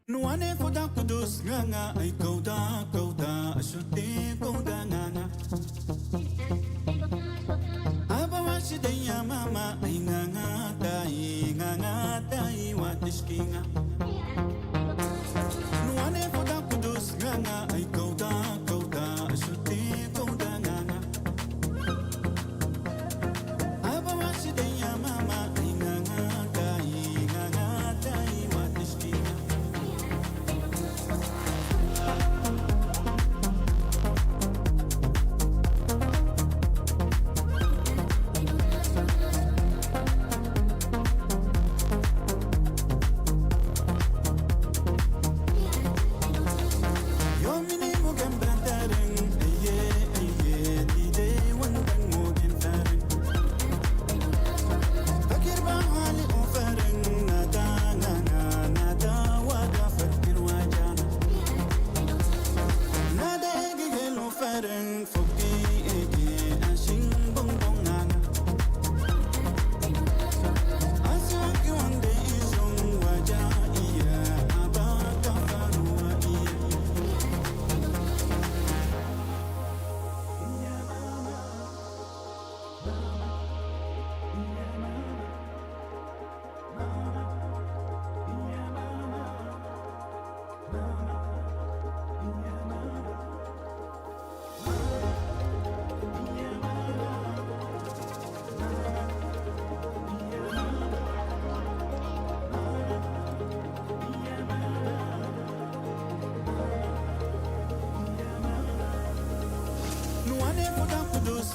Nuane koda kudus nganga ay kauda ashuti kauda nganga. Aba washidaya mama ay nganga dai watishkinga. Nuane koda kudus nganga ay kauda ashuti kauda nganga. Aba washidaya mama ay nganga dai watishkinga.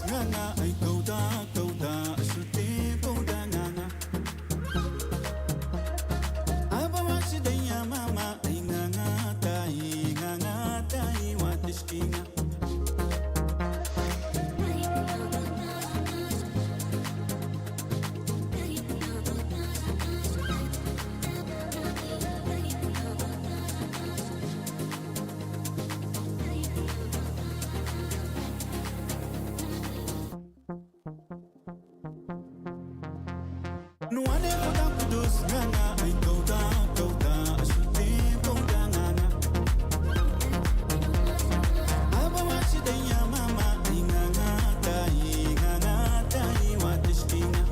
Nganga ay kauda ashuti kauda nganga. Aba washidaya mama ay nganga dai watishkinga. Nuane koda kudus nganga ay kauda ashuti kauda nganga. Aba washidaya mama ay nganga dai watishkinga.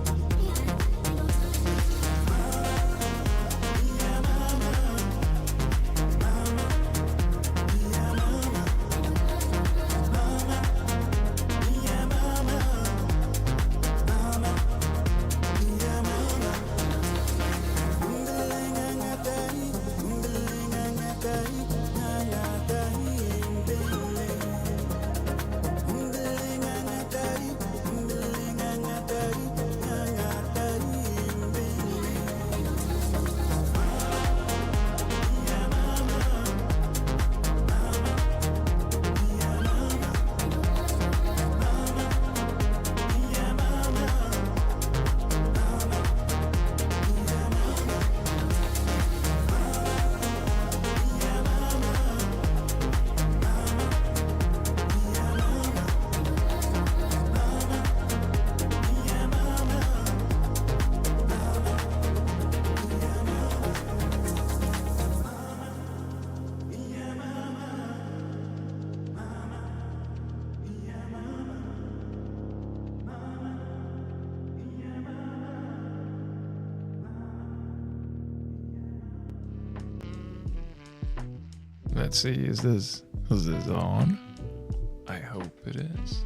Let's see, is this on? I hope it is.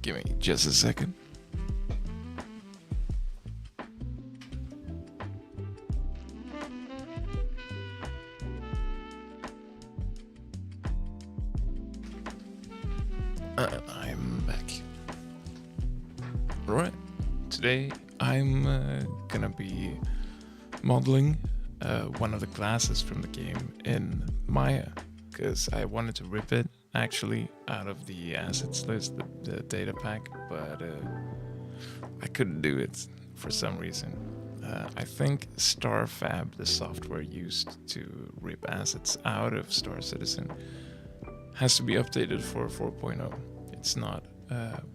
Give me just a second. I'm back. Alright, today I'm gonna be modeling one of the classes from the game in Maya, because I wanted to rip it actually out of the assets list, the data pack, but I couldn't do it for some reason. I think StarFab, the software used to rip assets out of Star Citizen, has to be updated for 4.0. It's not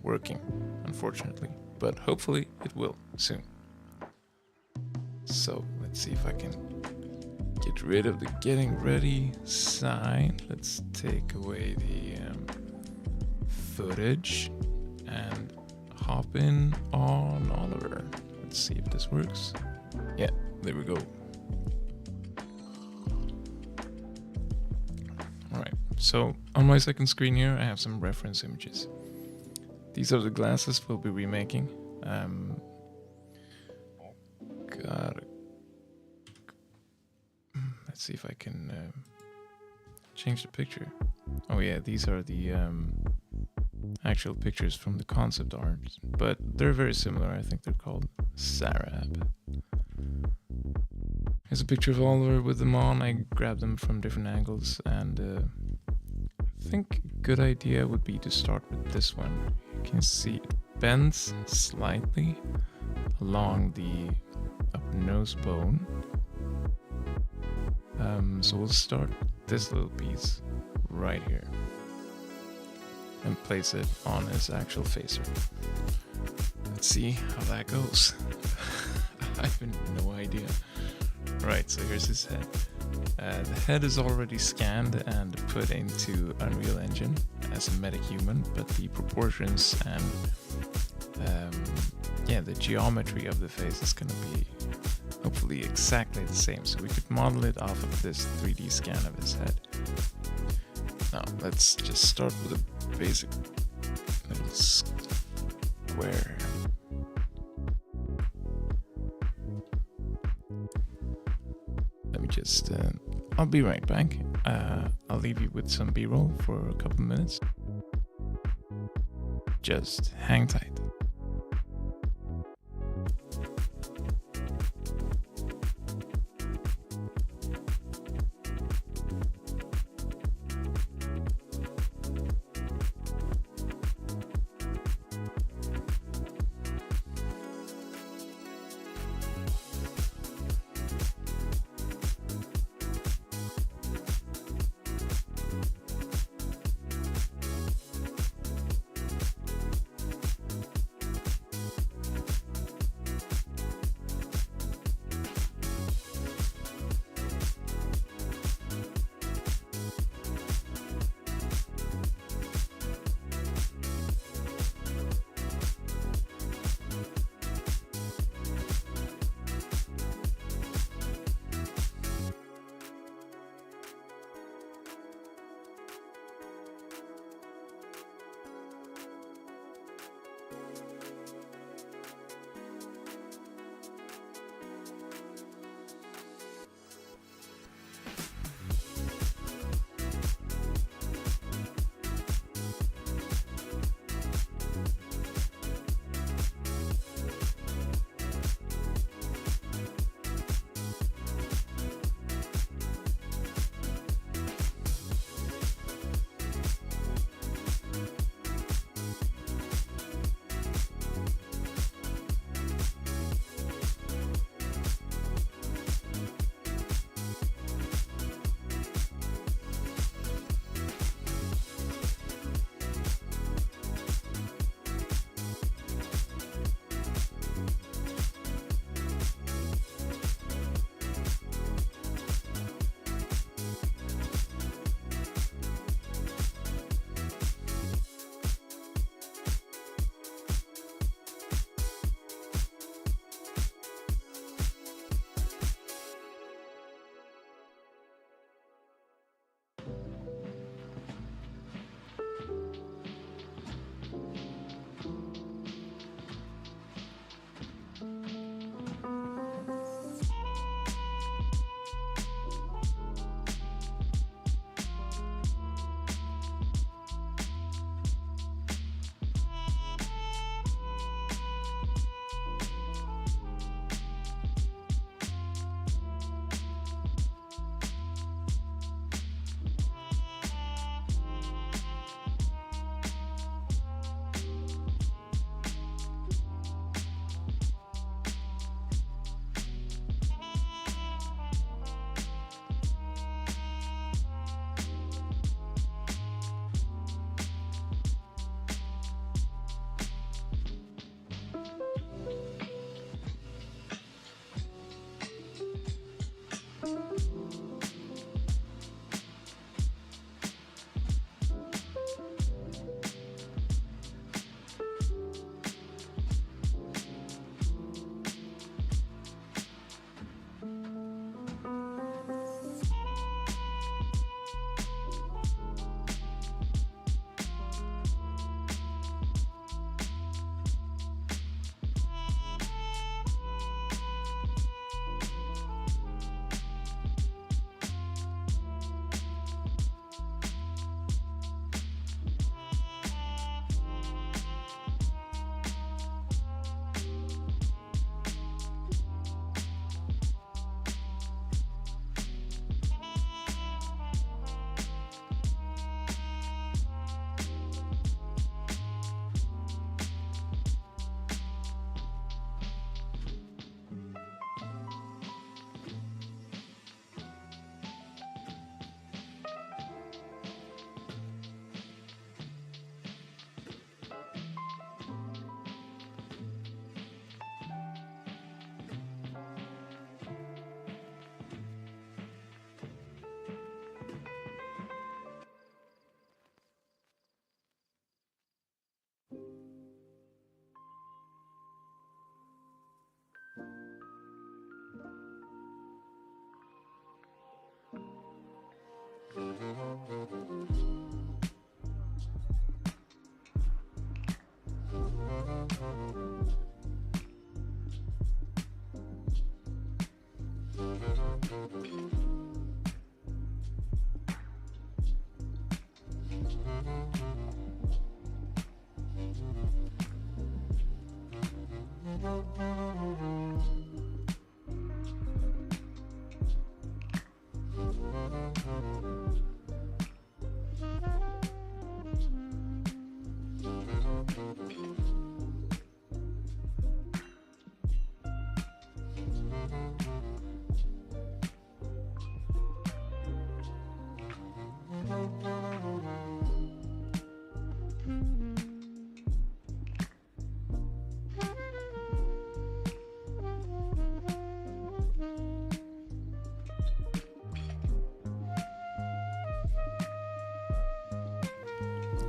working, unfortunately, but hopefully it will soon. So let's see if I can get rid of the getting ready sign. Let's take away the footage and hop in on Oliver. Let's see if this works. Yeah, there we go. Alright, so on my second screen here I have some reference images. These are the glasses we'll be remaking. Let's see if I can change the picture. Oh yeah, these are the actual pictures from the concept art, but they're very similar. I think they're called Sarab. Here's a picture of Oliver with them on. I grabbed them from different angles, and I think a good idea would be to start with this one. You can see it bends slightly along the upper nose bone. So we'll start this little piece right here and place it on his actual face. Let's see how that goes. I have no idea. Right, so here's his head. The head is already scanned and put into Unreal Engine as a metahuman, but the proportions and the geometry of the face is gonna be hopefully exactly the same. So we could model it off of this 3D scan of his head. Now let's just start with a basic little square. Let me just, I'll be right back. I'll leave you with some B-roll for a couple minutes. Just hang tight.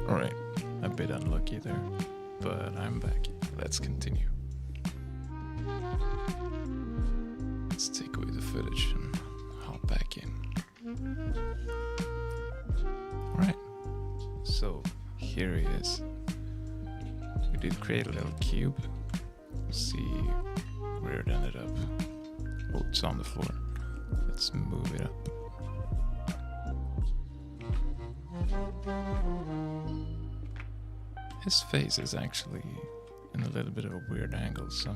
Alright, a bit unlucky there, but I'm back. Let's continue. Let's take away the footage and hop back in. Alright, so here he is. We did create a little cube. See where it ended up. Oh, it's on the floor. Let's move it up. His face is actually in a little bit of a weird angle, so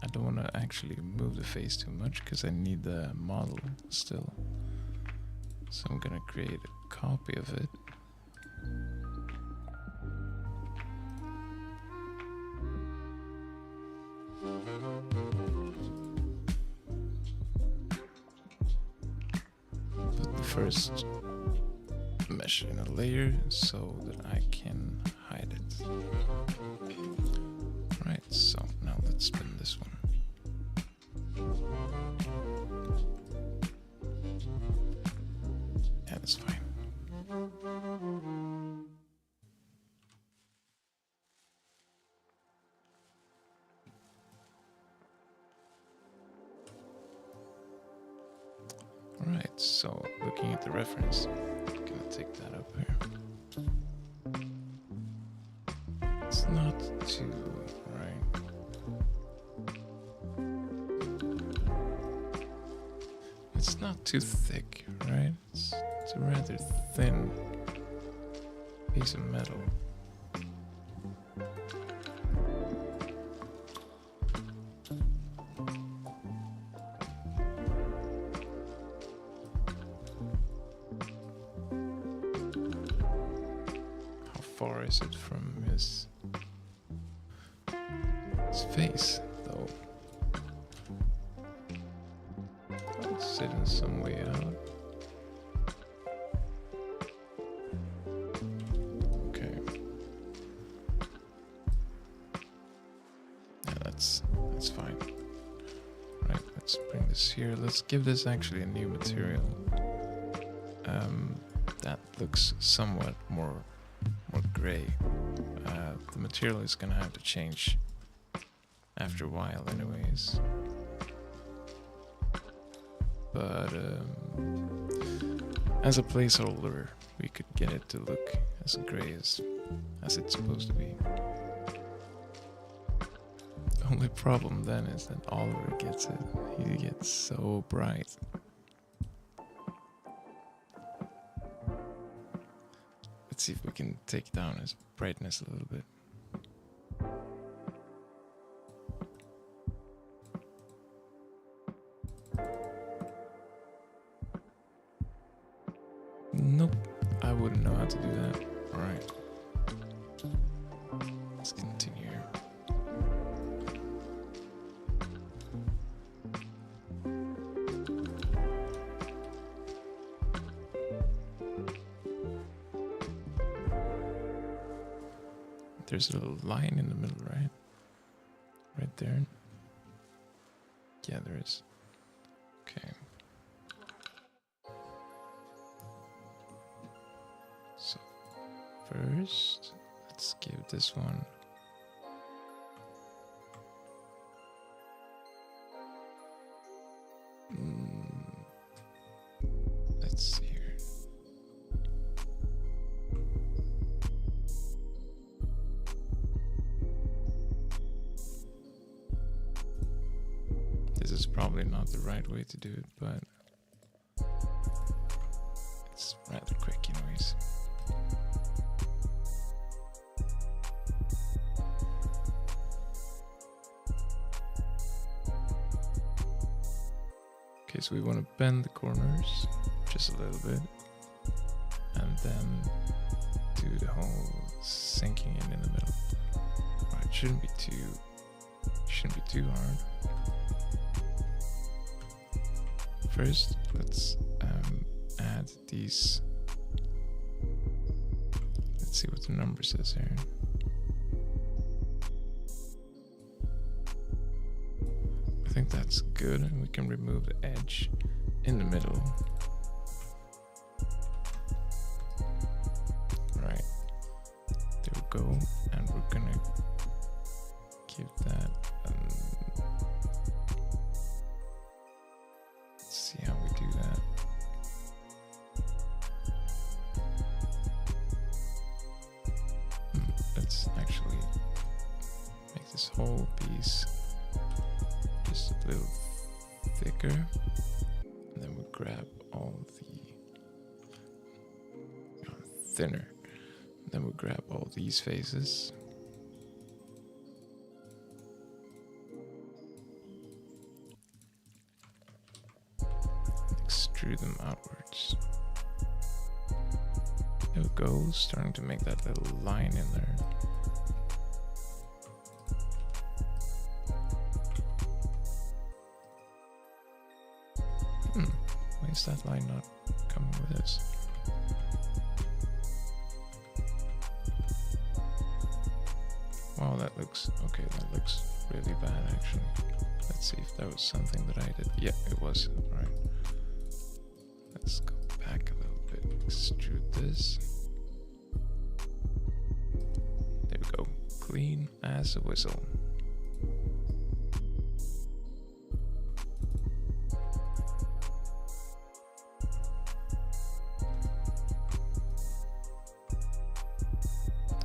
I don't want to actually move the face too much because I need the model still. So I'm gonna create a copy of it. Put the first mesh in a layer so that I can hide it. Right, so now let's spin this one. Yeah, that's fine. Alright, so looking at the reference, I'm gonna take that up here. It's not too right. It's not too thick, right? It's a rather thin piece of metal. How far is it from his face, though? It's sitting some way out. Okay. Yeah, that's fine. Right, let's bring this here. Let's give this actually a new material. That looks somewhat more gray. The material is gonna have to change after a while anyways. But as a placeholder, we could get it to look as gray as it's supposed to be. The only problem then is that Oliver gets it. He gets so bright. Let's see if we can take down his brightness a little bit. Nope, I wouldn't know how to do that. Alright. Let's continue. There's a little line in the middle, right? Right there. Yeah, there is. Okay. So first, let's give this one let's see here. This is probably not the right way to do it, but it's rather quick anyways. Okay, so we want to bend the corners just a little bit, and then do the whole sinking in the middle. Right, shouldn't be too hard. First, let's add these. Let's see what the number says here. I think that's good, and we can remove the edge in the middle. Right, there we go, and we're gonna give that. Let's see how we do that. Let's actually make this whole piece just a little thicker, and then we grab all the thinner. And then we grab all these faces. Extrude them outwards. There we go, starting to make that little line in there. Why is that line not coming with us? Wow, that looks okay. That looks really bad, actually. Let's see if that was something that I did. Yeah, it was. All right. Let's go back a little bit. Extrude this. There we go. Clean as a whistle.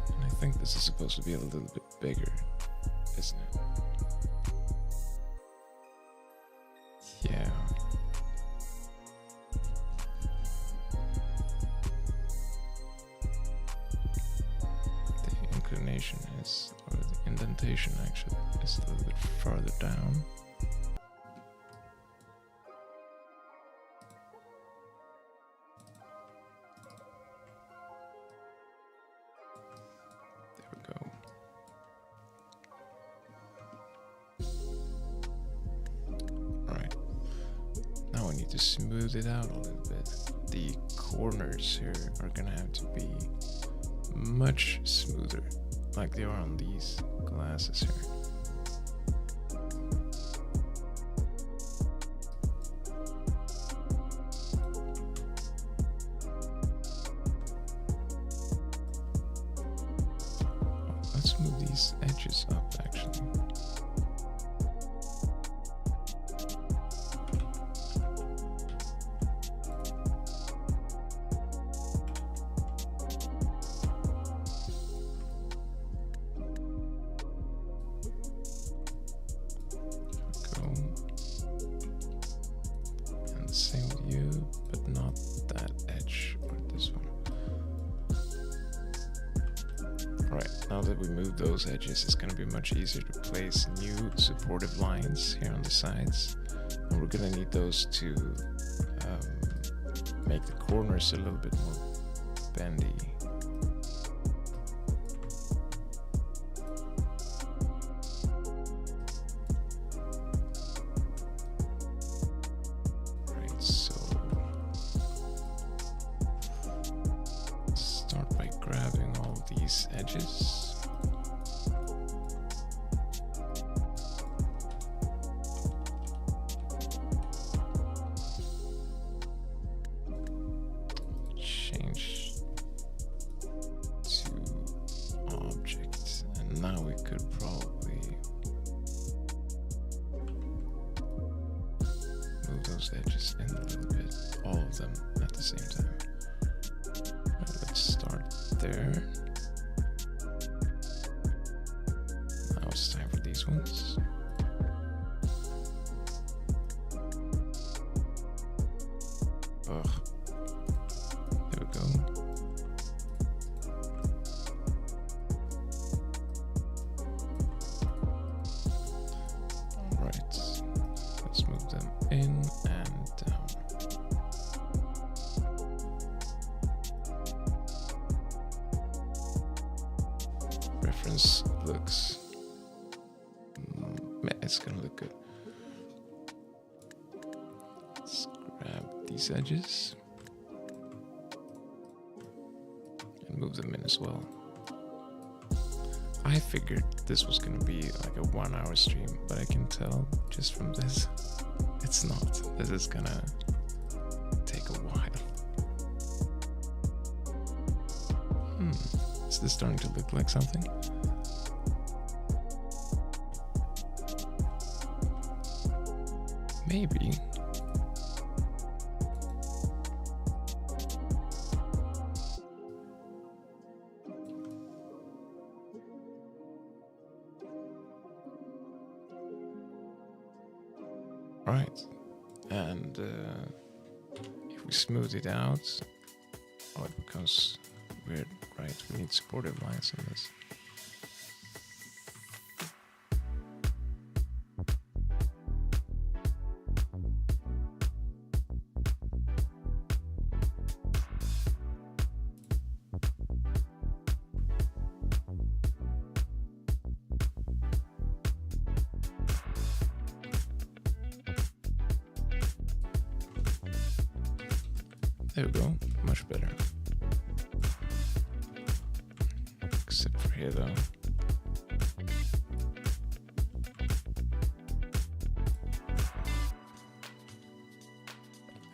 And I think this is supposed to be a little bit bigger, isn't it? Yeah. The inclination is, or the indentation actually, is a little bit farther down. There we go. Alright. Now we need to smooth it out a little bit. The corners here are gonna have to be much smoother, like they are on these glasses here. Let's move these edges up actually. Same with you, but not that edge or this one. Alright, now that we moved those edges, it's going to be much easier to place new supportive lines here on the sides. And we're going to need those to make the corners a little bit more bendy. So start by grabbing all these edges. Change to object, and now we could probably move those edges in a little bit, all of them at the same time. Right, let's start there. Now it's time for these ones. Ugh. There we go. Alright. Let's move them in and down. Reference looks... it's gonna look good. Let's grab these edges and move them in as well. I figured this was gonna be like a 1 hour stream, but I can tell just from this, it's not. This is gonna take a while. Is this starting to look like something? Maybe. Right. And if we smooth it out, oh, it becomes weird, right? We need supportive lines on this. There we go, much better. Except for here though. There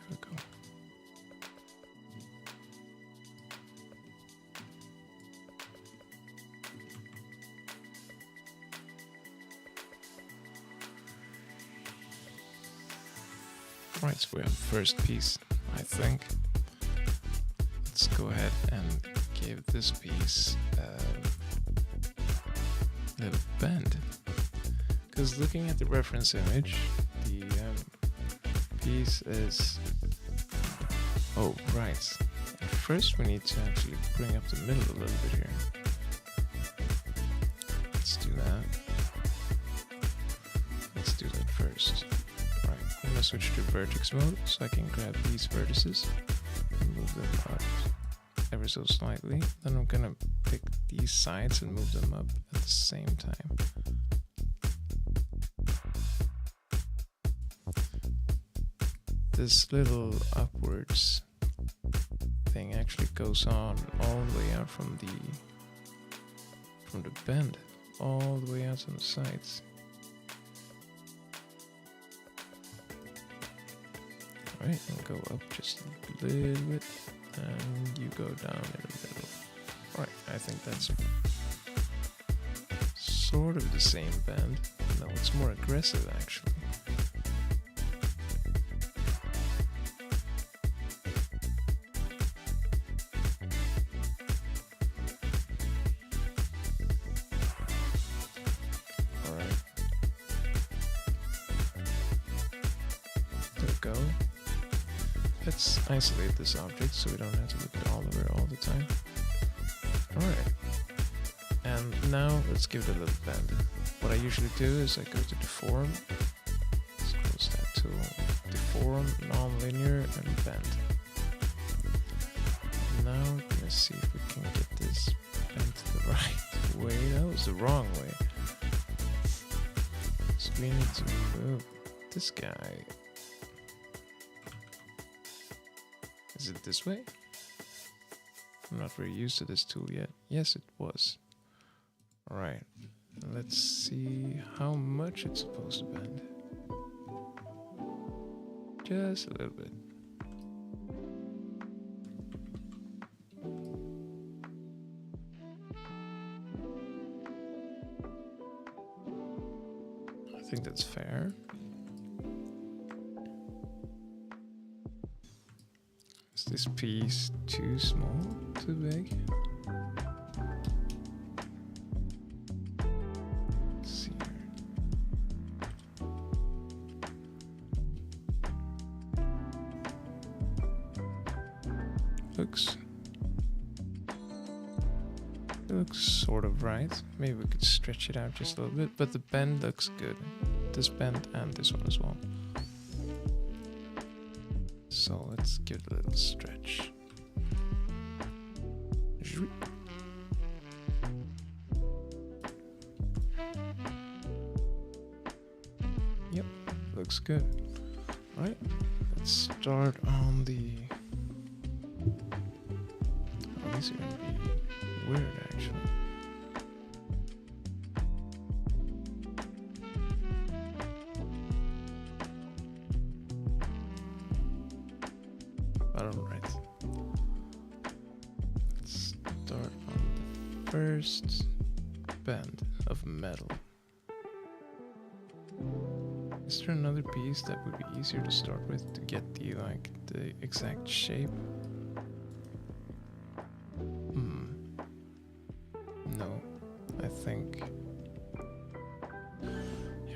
we go. Right, so we have first piece, I think. Let's go ahead and give this piece a little bend. Because looking at the reference image, the piece is... Oh, right. At first we need to actually bring up the middle a little bit here. Let's do that. Let's do that first. Right, I'm gonna switch to vertex mode so I can grab these vertices and move them up ever so slightly. Then I'm gonna pick these sides and move them up at the same time. This little upwards thing actually goes on all the way out from the bend, all the way out on the sides. Alright, and go up just a little bit, and you go down in the middle. Alright, I think that's sort of the same bend. No, it's more aggressive actually. Alright. There we go. Let's isolate this object so we don't have to look at all over all the time. Alright. And now let's give it a little bend. What I usually do is I go to deform. Let's close that tool. Deform, non-linear, and bend. Now we're gonna see if we can get this bent the right way. That was the wrong way. So we need to move this guy. Is it this way? I'm not very used to this tool yet. Yes, it was. Alright, let's see how much it's supposed to bend. Just a little bit. I think that's fair. Is this piece too small, too big? Let's see here. looks sort of right. Maybe we could stretch it out just a little bit, but the bend looks good. This bend and this one as well. So let's give it a little stretch. Yep, looks good. Right, let's start on the... Oh, these are gonna be weird actually. Alright. Let's start on the first band of metal. Is there another piece that would be easier to start with to get the exact shape? No, I think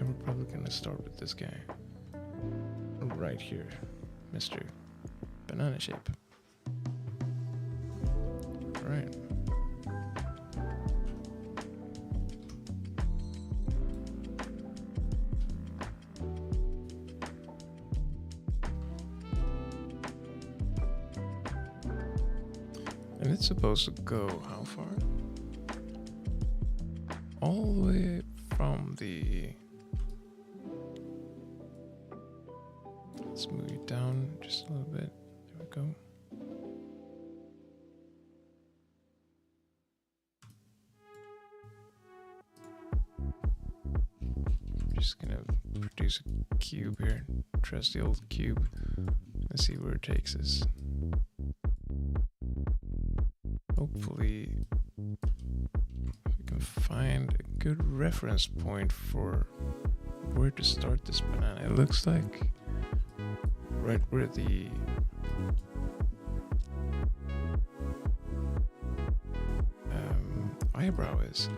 we're probably gonna start with this guy right here, Mr. Banana Shape. Right. And it's supposed to go how far? All the way from the... Let's move it down just a little bit. There we go. I'm just gonna produce a cube here. Trust the old cube. Let's see where it takes us. Hopefully we can find a good reference point for where to start this banana. It looks like right where the eyebrow is.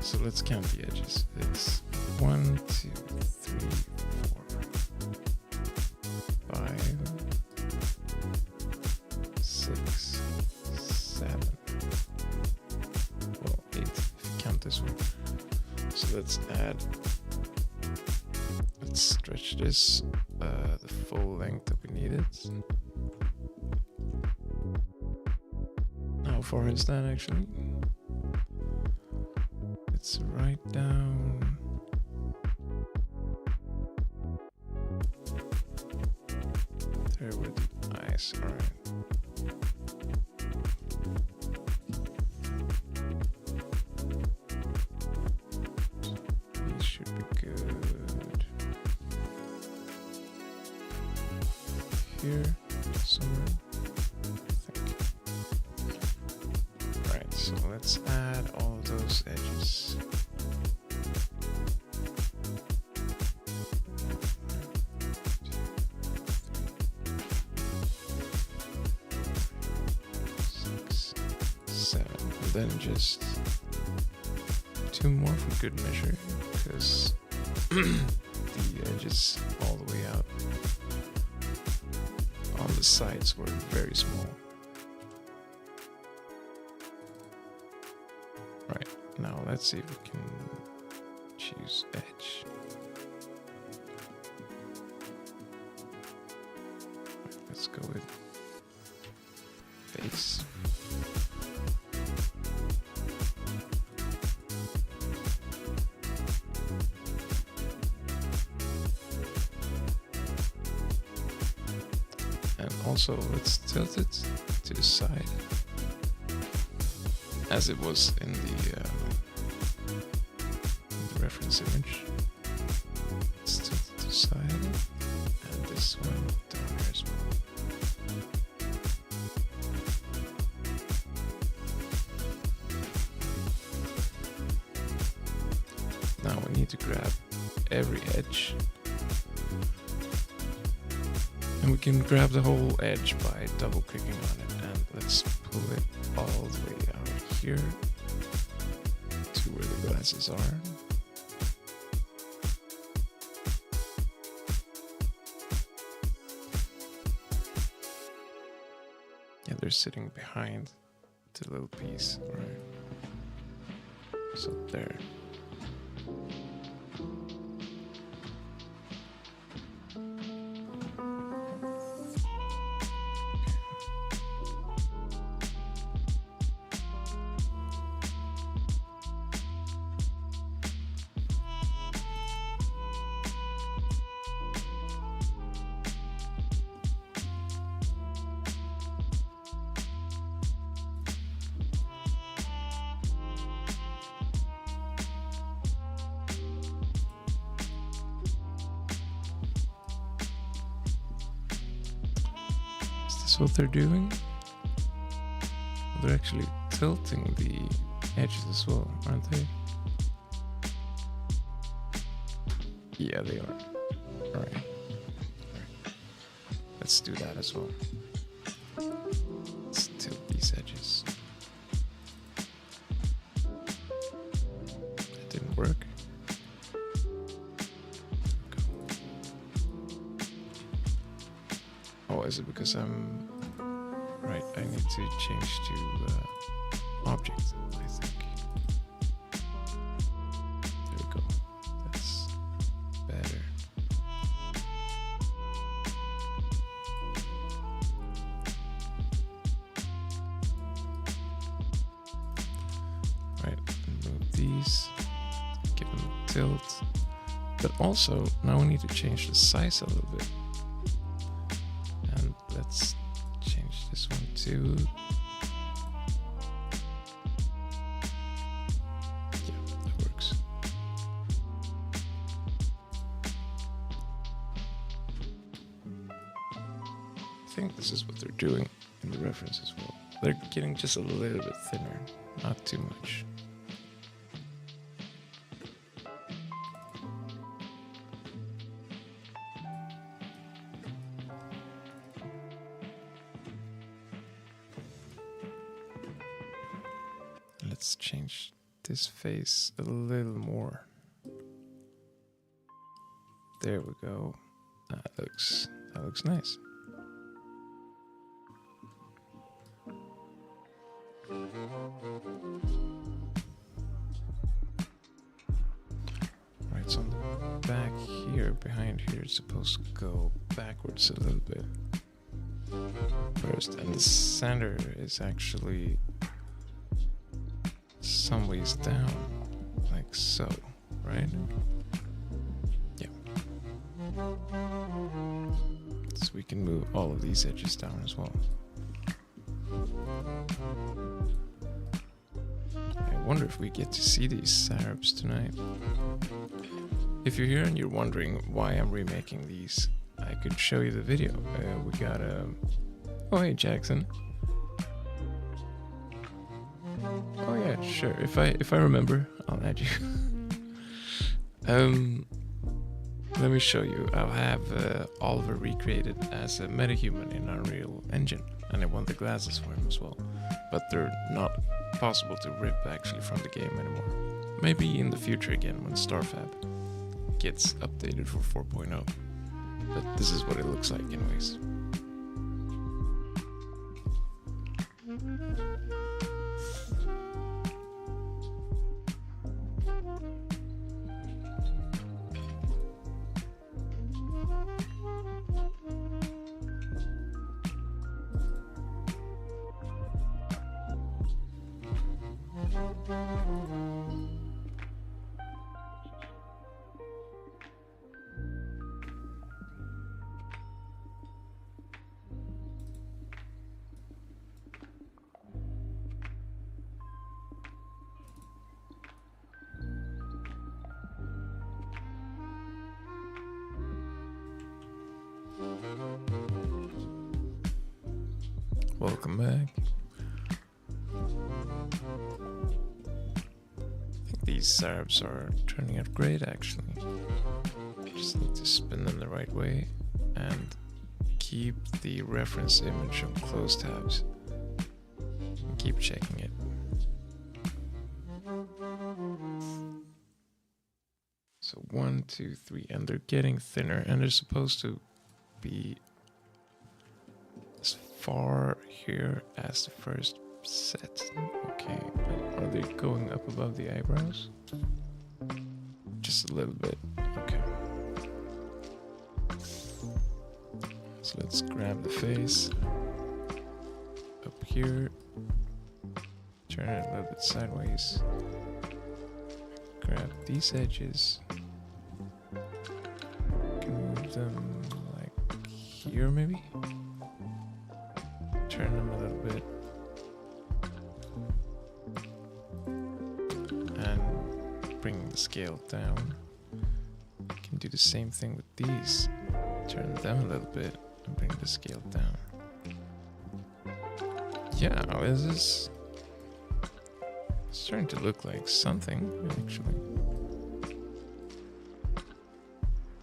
So let's count the edges. It's 1, 2, 3, 4, 5, 6, 7. Well, 8 if you count this one. So let's stretch this the full length that we needed. How far is that actually? It's right down. There with the eyes, alright. These should be good. Here, somewhere, I think. Right, so let's add all of those edges. Then just 2 more for good measure, because the edges all the way out on the sides were very small. Right, now let's see if we can choose edge. Right, let's go with face. Also, let's tilt it to the side, as it was in the reference image. Let's tilt it to the side, and this one down here as well. Now we need to grab every edge And we can grab the whole edge by double clicking on it, and let's pull it all the way out here to where the glasses are. Yeah, they're sitting behind the little piece, right? So there. Is what they're doing? They're actually tilting the edges as well, aren't they? Yeah, they are. Alright. Let's do that as well. Let's tilt these edges. That didn't work. Oh, is it because I'm... Right, I need to change to object, I think. There we go. That's better. Right, move these. Give them a tilt. But also, now we need to change the size a little bit. And let's change this one too. Yeah, that works. I think this is what they're doing in the reference as well. They're getting just a little bit thinner, not too much. Let's change this face a little more. There we go. That looks nice. Right, so on the back here, behind here, it's supposed to go backwards a little bit first, and the center is actually some ways down, like so, right? Yeah. So we can move all of these edges down as well. I wonder if we get to see these Sarabs tonight. If you're here and you're wondering why I'm remaking these, I could show you the video. We got a... Oh, hey, Jackson. Oh yeah, sure. If I remember, I'll add you. Let me show you. I'll have Oliver recreated as a metahuman in Unreal Engine, and I want the glasses for him as well. But they're not possible to rip actually from the game anymore. Maybe in the future again when StarFab gets updated for 4.0. But this is what it looks like anyways. Welcome back. I think these Sarabs are turning out great actually. Just need to spin them the right way and keep the reference image on closed tabs and keep checking it. So 1, 2, 3, and they're getting thinner, and they're supposed to be as far here as the first set. Okay, but are they going up above the eyebrows? Just a little bit. Okay. So let's grab the face up here, turn it a little bit sideways, grab these edges, can move them like here maybe, turn them a little bit, and bring the scale down. Can do the same thing with these, turn them a little bit and bring the scale down. Yeah, this is starting to look like something, actually.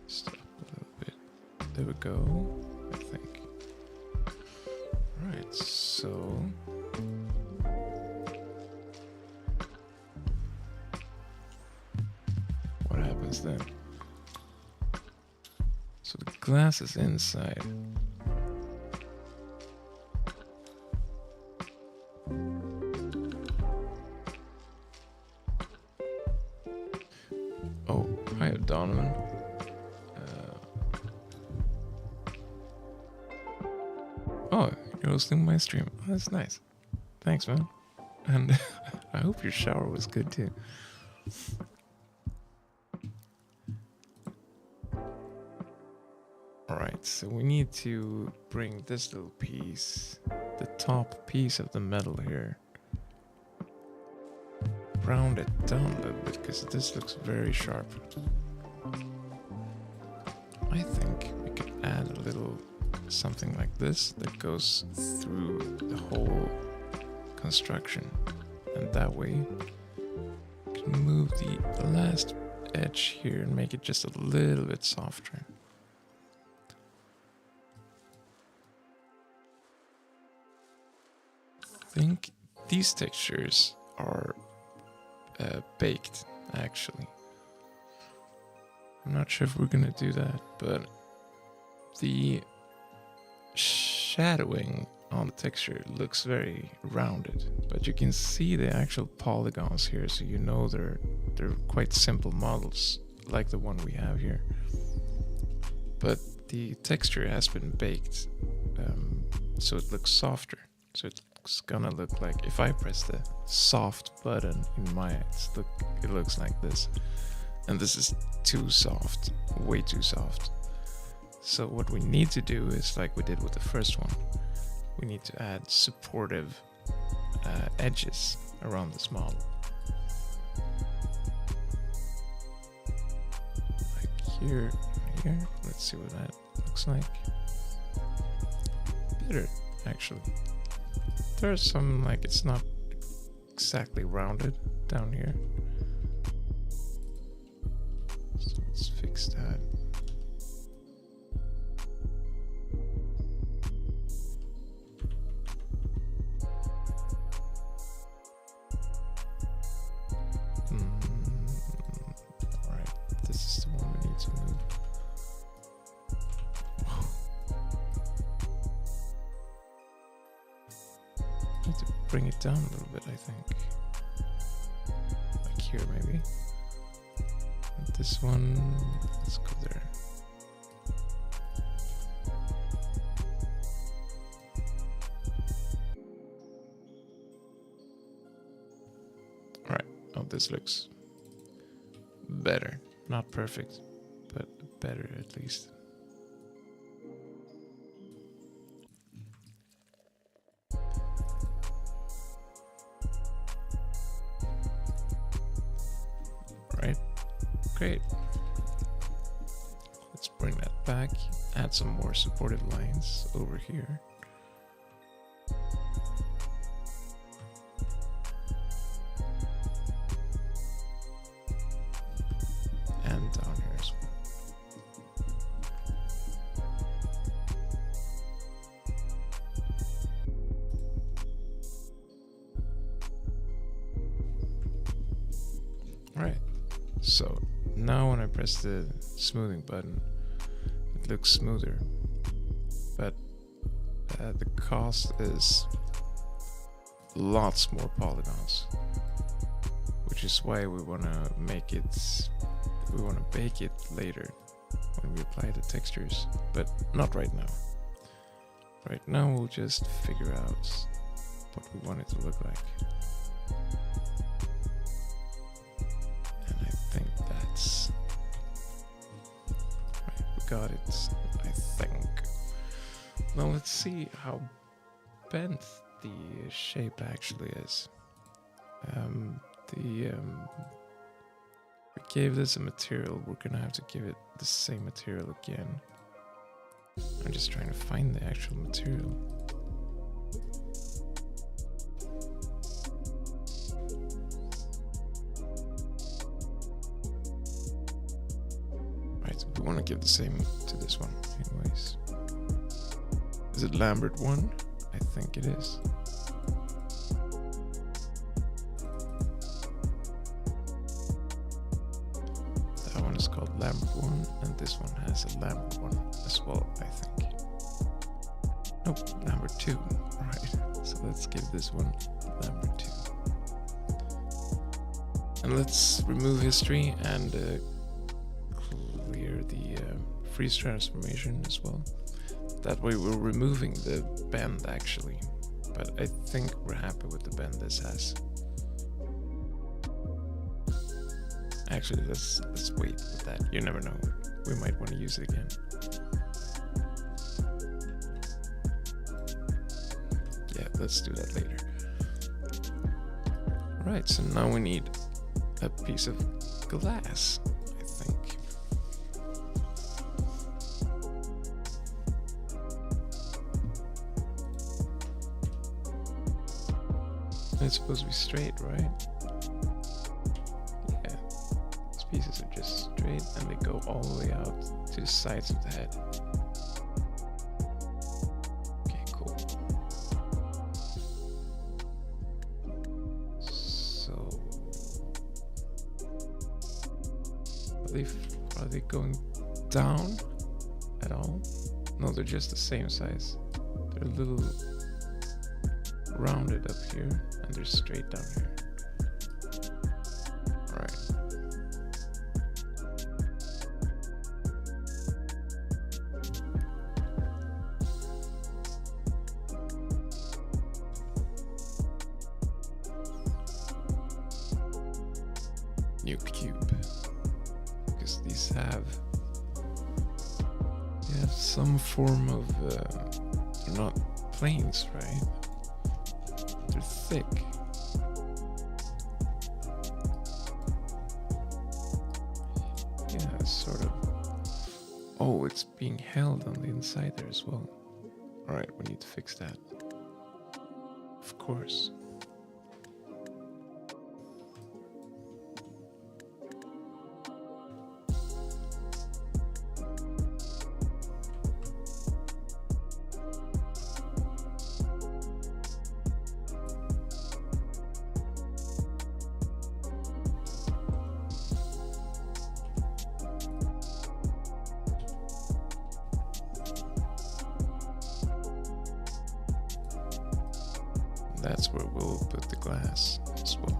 Stop a little bit. There we go, I think. Alright, so... what happens then? So the glass is inside. Oh, hi Donovan. Oh, you're hosting my stream. Oh, that's nice. Thanks, man. And I hope your shower was good too. Alright, so we need to bring this little piece, the top piece of the metal here, round it down a little bit because this looks very sharp. I think we could add a little something like this that goes through the whole construction, and that way we can move the last edge here and make it just a little bit softer. I think these textures are baked, actually. I'm not sure if we're gonna do that, but the shadowing on the texture looks very rounded, but you can see the actual polygons here, so you know they're quite simple models like the one we have here. But the texture has been baked, so it looks softer. So it's gonna look like, if I press the soft button in my eyes, it looks like this. And this is too soft, way too soft. So what we need to do is, like we did with the first one, we need to add supportive edges around this model. Like here, here. Let's see what that looks like. Better, actually. There's some, like, it's not exactly rounded down here. So let's fix that. Alright, this is the one we need to move. Need to bring it down a little bit, I think. Like here, maybe. And this one, let's go there. Alright, oh, this looks better. Not perfect, but better at least. Right, great. Let's bring that back, add some more supported lines over here. And down here as well. Right. So now when I press the smoothing button, it looks smoother. But the cost is lots more polygons, which is why we want to make it, we want to bake it later when we apply the textures, but not right now. Right now we'll just figure out what we want it to look like. And I think that's right, we got it, I think. Now let's see how bent the shape actually is. We gave this a material, we're gonna have to give it the same material again. I'm just trying to find the actual material. Right, we want to give the same to this one anyways. Is it Lambert 1? I think it is. That one is called Lambert 1, and this one has a Lambert 1 as well, I think. Nope, Lambert 2. Right, so let's give this one Lambert 2. And let's remove history and clear the freeze transformation as well. That way we're removing the bend actually, but I think we're happy with the bend this has. Actually, let's wait with that. You never know. We might want to use it again. Yeah, let's do that later. Right, so now we need a piece of glass, I think. It's supposed to be straight, right? Yeah. These pieces are just straight and they go all the way out to the sides of the head. Okay, cool. So are they going down at all? No, they're just the same size. They're a little rounded up here and they're straight down here. Alright. New cube. Because these have some form of they're not planes, right? They're thick. Yeah, sort of. Oh, it's being held on the inside there as well. Alright, we need to fix that. Of course. That's where we'll put the glass as well.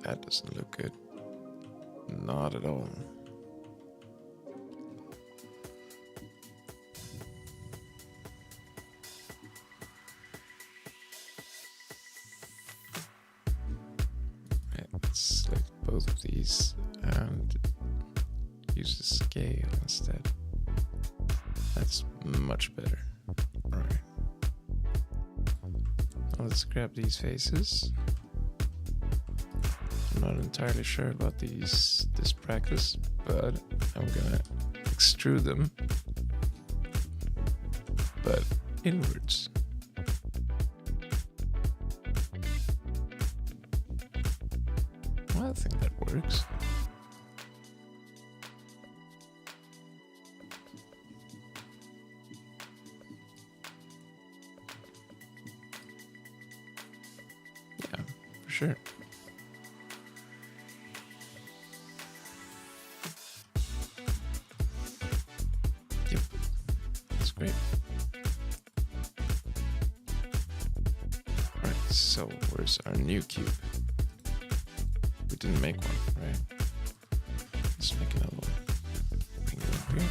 That doesn't look good. Not at all. Right, let's select both of these and use the scale instead. That's much better. Alright. Now let's grab these faces. I'm not entirely sure about this practice, but I'm gonna extrude them, but inwards. Well, I think that works. sure. Yep, that's great. Right, so where's our new cube? We didn't make one, right? Let's make another one. Bring it up here.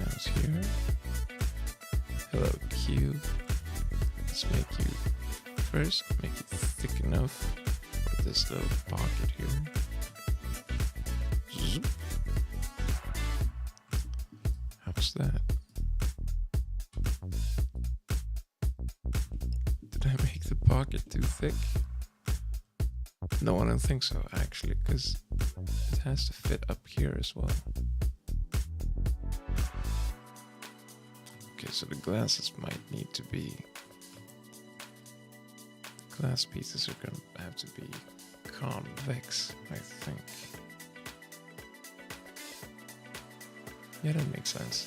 Now it's here. Hello, cube. Let's make you first, make it thick enough for this little pocket here. Zoop. How's that? Did I make the pocket too thick? No, I don't think so, actually, because it has to fit up here as well. Okay, so the glasses might need to be... Glass pieces are gonna have to be convex, I think. Yeah, that makes sense.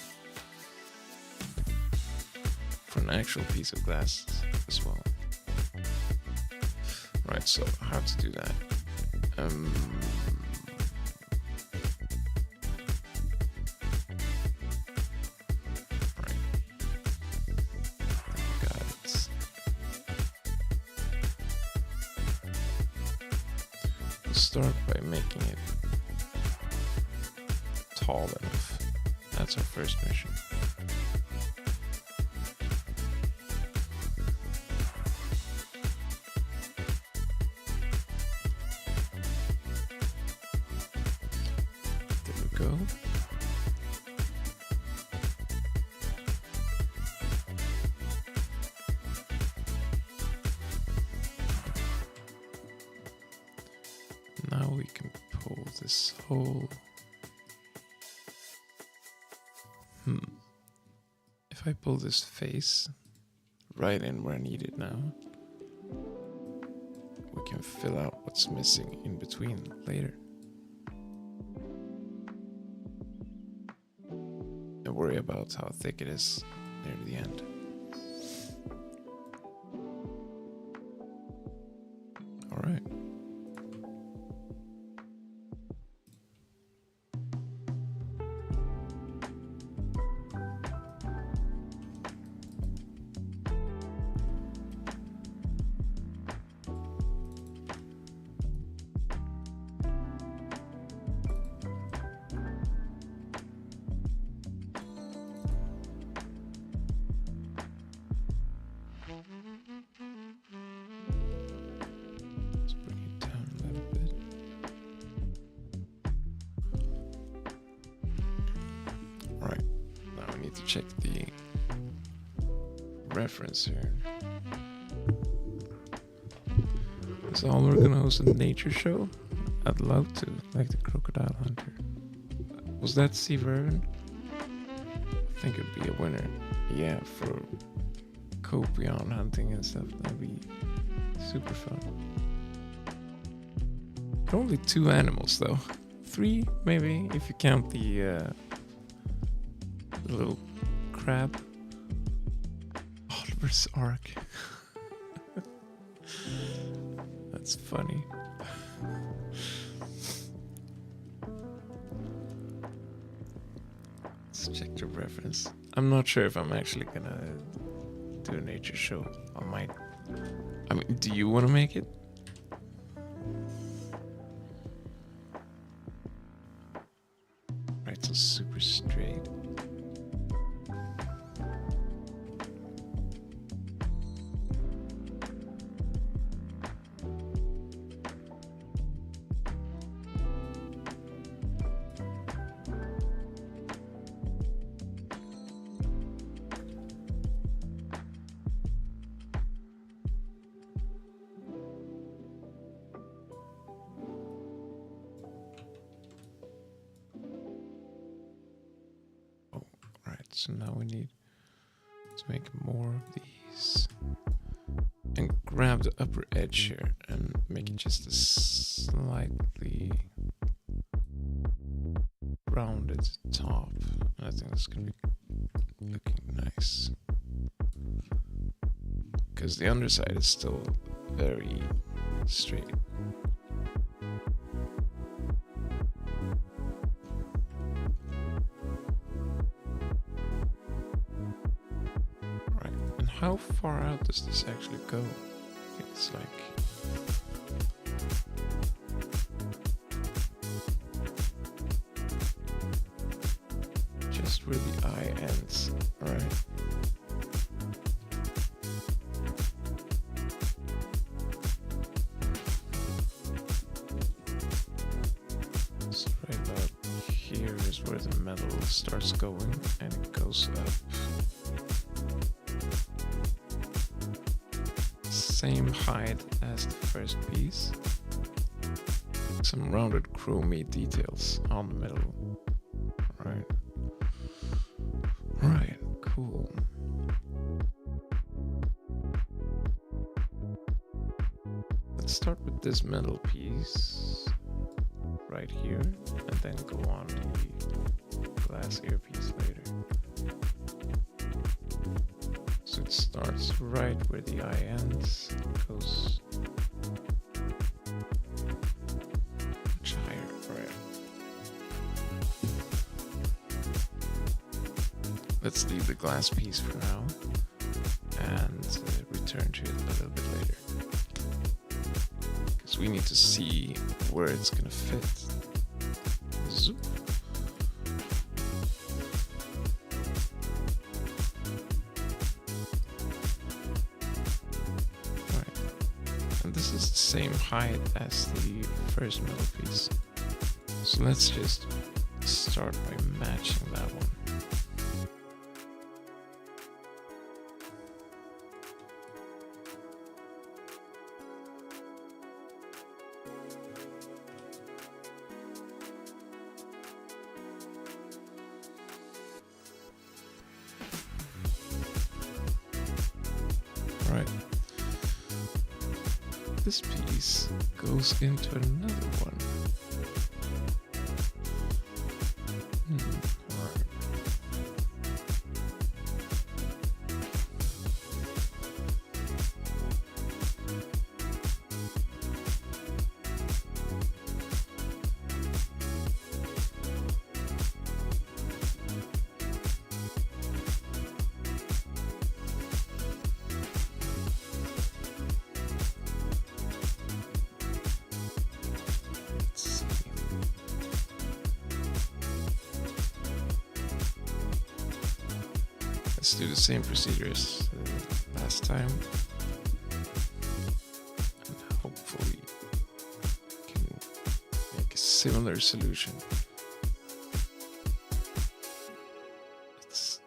For an actual piece of glass as well. Right, so how to do that? Right. Got it. We'll start by making it tall enough. That's our first mission. There we go. Now we can pull this whole... If I pull this face right in where I need it now, we can fill out what's missing in between later. And worry about how thick it is near the end. Alright. Let's bring it down a little bit. Alright, now we need to check the reference here. Is Almer gonna host a nature show? I'd love to, like the Crocodile Hunter. Was that Steve Irwin? I think it'd be a winner. Yeah, for copion hunting and stuff. That'd be super fun. Only 2 animals though. 3 maybe if you count the little crab. Oliver's Ark. That's funny. Let's check the reference. I'm not sure if I'm actually gonna do a nature show. I might. I mean, do you want to make it? Right, so super straight. So now we need to make more of these and grab the upper edge here and make it just a slightly rounded top. And I think that's gonna be looking nice. because the underside is still very straight. Right, and how far out does this actually go? It's like just where the eye ends, right? So right about here is where the metal starts going, and it goes up. Same height as the first piece. Some rounded chromey details on the middle. Right. Right, cool. Let's start with this metal piece right here, and then go on the glass earpiece later. So it starts right where the eye ends, goes much higher, right? Let's leave the glass piece for now and return to it a little bit later, because we need to see where it's gonna fit. Zoop. And this is the same height as the first metal piece. So let's just start by matching that one. Right. This piece goes into another one. Right. Let's do the same procedure as last time, and hopefully can make a similar solution. It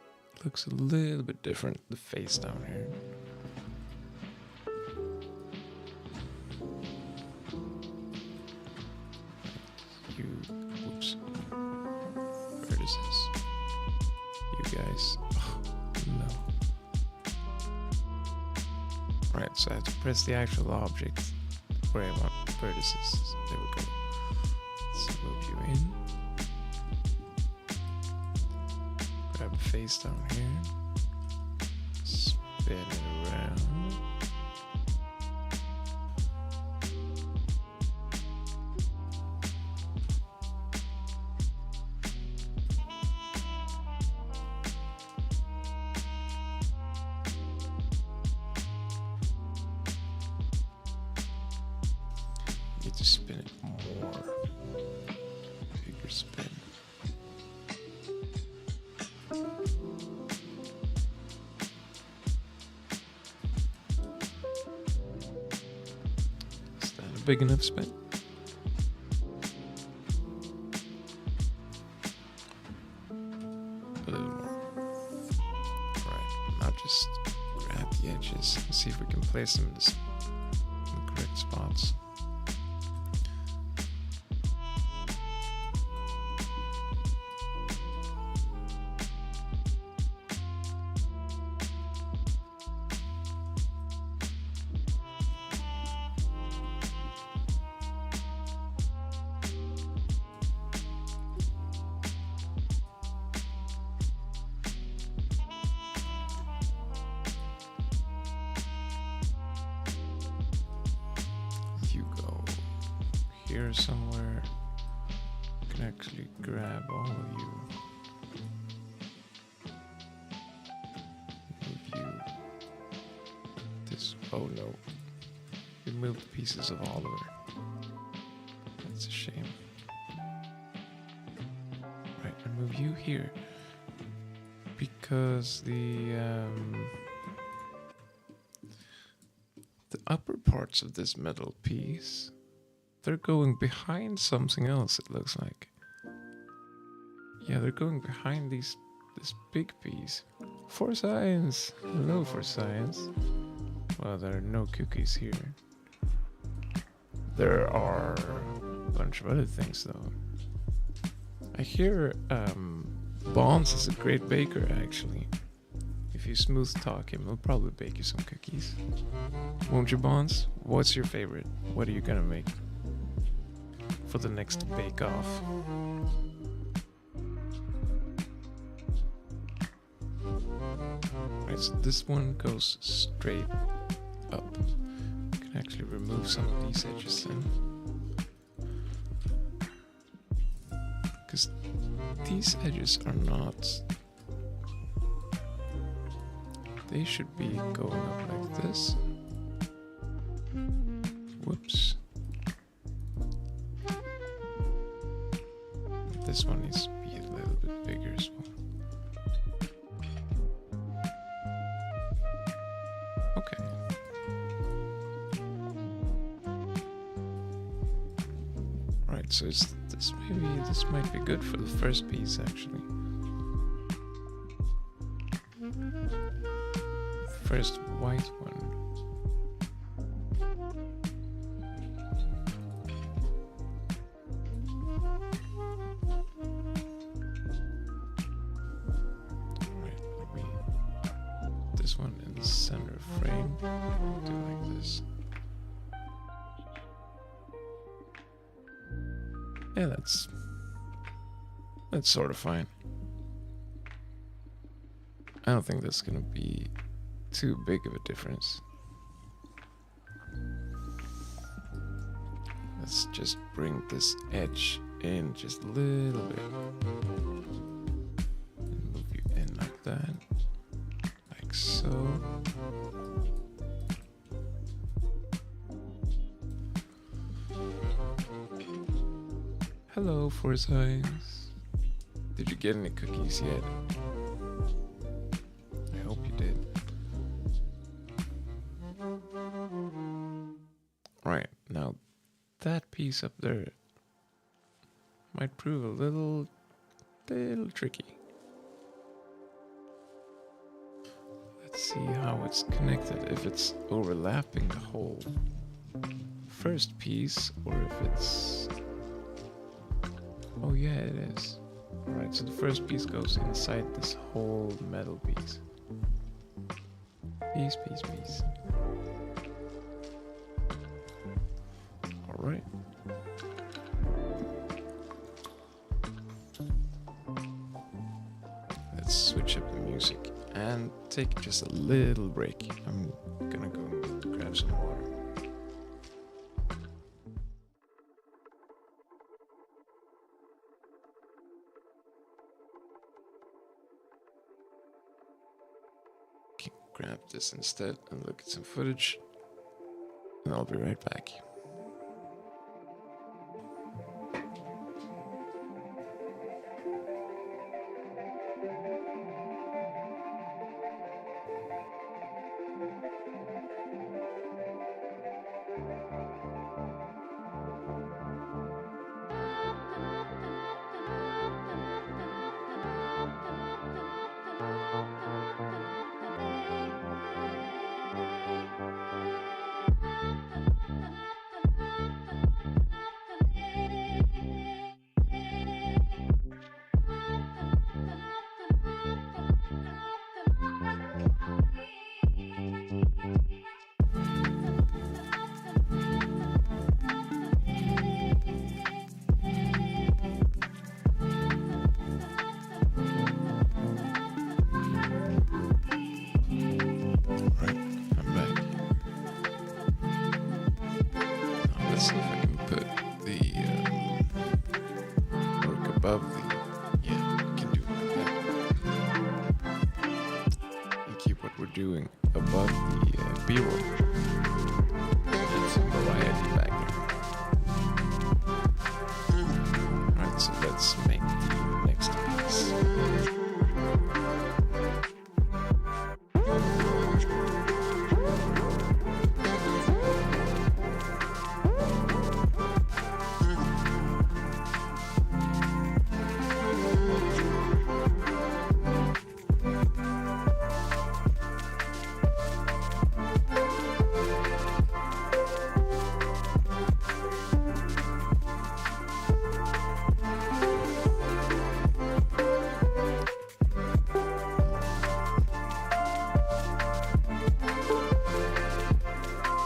looks a little bit different, the face down here. Oops. Vertices. You guys. No. Right, so I have to press the actual object where I want vertices. There we go. Let's move you in. Grab a face down here. Spin it around. Need to spin it more. Bigger spin. Is that a big enough spin? A little more. Right, now just grab the edges and see if we can place them in the correct spots. if you go here somewhere, you can actually grab all of you. Move you this. Oh no. We moved pieces of Oliver. That's a shame. Right, I move you here. Because the upper parts of this metal piece, they're going behind something else, it looks like. Yeah, they're going behind this big piece. For science! Hello, for science. Well, there are no cookies here. There are a bunch of other things, though. I hear Bonds is a great baker, actually. If you smooth talk him, he'll probably bake you some cookies. Won't you, Bonds? What's your favorite? What are you gonna make for the next bake-off? Right, so this one goes straight up. You can actually remove some of these edges then. Because these edges are not... They should be going up like this. Whoops. This one needs to be a little bit bigger as well. Okay. Right, so this might be good for the first piece, actually. First white one. Right, this one in the center frame. Do like this. Yeah, that's sort of fine. I don't think that's gonna be too big of a difference. Let's just bring this edge in just a little bit. And move you in like that. Like so. Hello, Forsyth. Did you get any cookies yet? I hope you did. Right, now that piece up there might prove a little tricky. Let's see how it's connected, if it's overlapping the whole first piece or if it's... Oh yeah, it is. Alright, so the first piece goes inside this whole metal piece. Piece. Alright. Let's switch up the music and take just a little break. I'm gonna go grab some water. Grab this instead and look at some footage, and I'll be right back.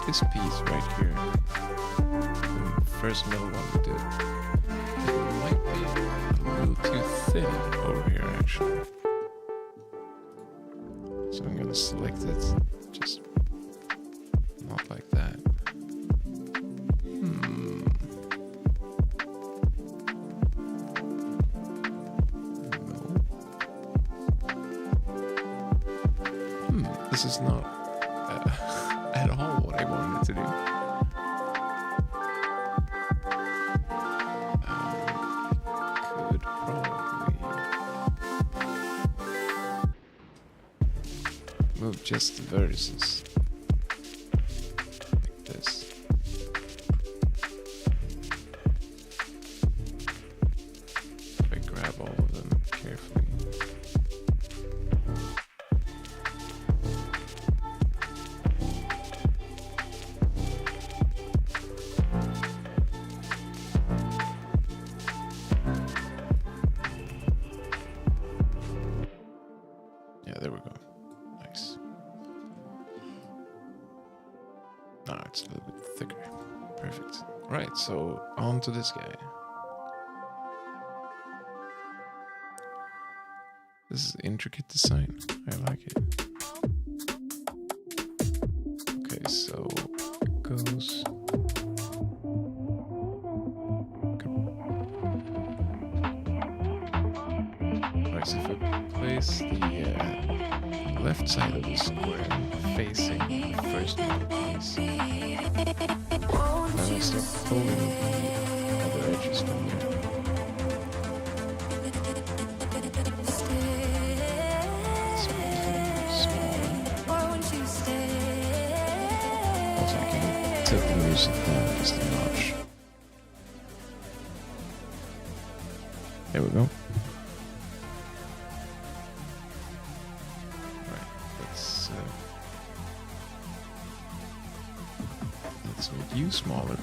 this piece right here, the first middle one we did, it might be a little too thin over here actually. So I'm gonna select it, just not like that. This is not at all what I wanted to do. Could probably move just the vertices like this. If I grab all of them carefully. There we go. Nice. Now it's a little bit thicker. Perfect. Right, so on to this guy. This is intricate design. I like it. Okay, so it goes. Alright, so if I place the left side of the square facing the first middle piece, then I'll start pulling the other edges from here. Also, I can tilt the music down just a notch. There we go. Let's make you smaller.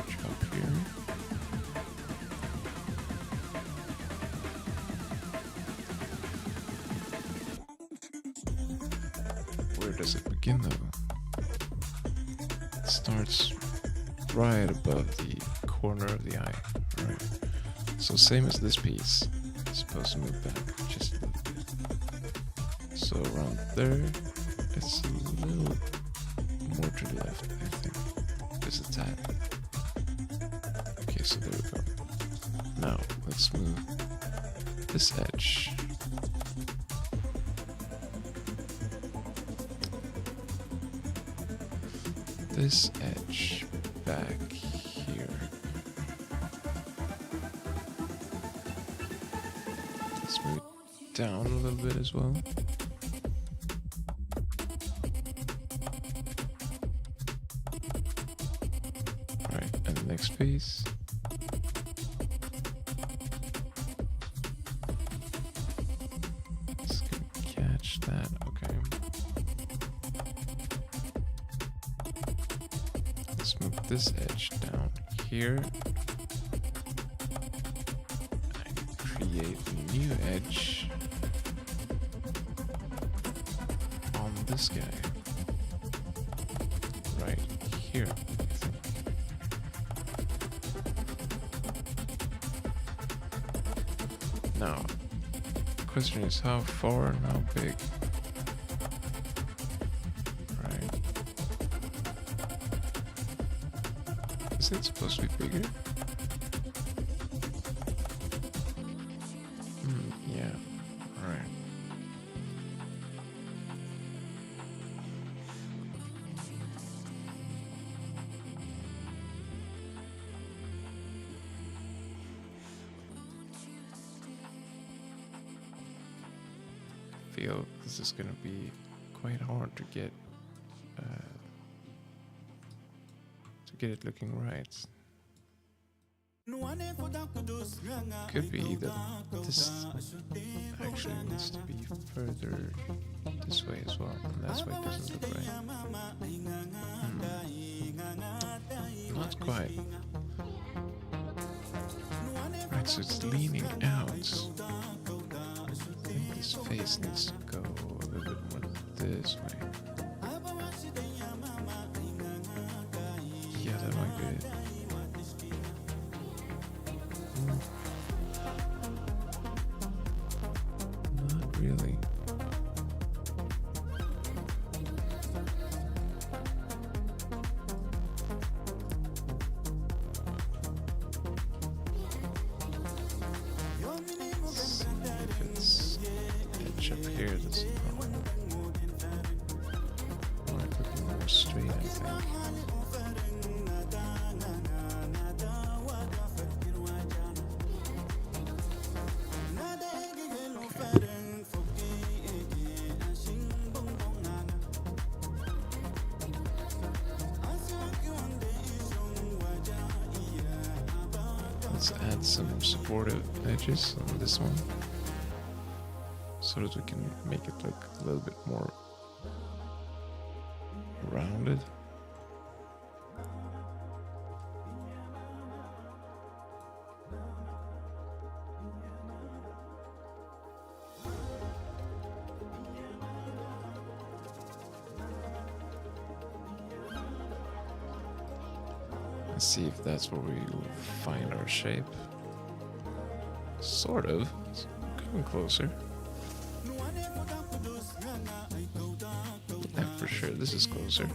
Jump here. Where does it begin though? It starts right above the corner of the eye. Right. So same as this piece. It's supposed to move back just a little bit. So around there. It's a little more to the left, I think. Just a tad. Okay, so there we go. Now, let's move this edge. This edge back here. Let's move it down a little bit as well. Next piece. Just gonna catch that. Okay. Let's move this edge down here. And create a new edge on this guy. Right here. Now, the question is how far and how big? Right. Is it supposed to be bigger? Yeah. Alright. Feel this is gonna be quite hard to get it looking right. Could be that this actually needs to be further this way as well, and that's why it doesn't look right. Not quite. Right, so it's leaning out. I think this face needs to go a little bit more this way. Yeah, that might be it. Not really. See if it's edge up here. That's the problem. Alright, looking more straight, I think. Let's add some supportive edges on this one so that we can make it look a little bit more rounded. Let's see if that's where we will find our shape. Sort of. It's coming closer. Yeah, for sure, this is closer.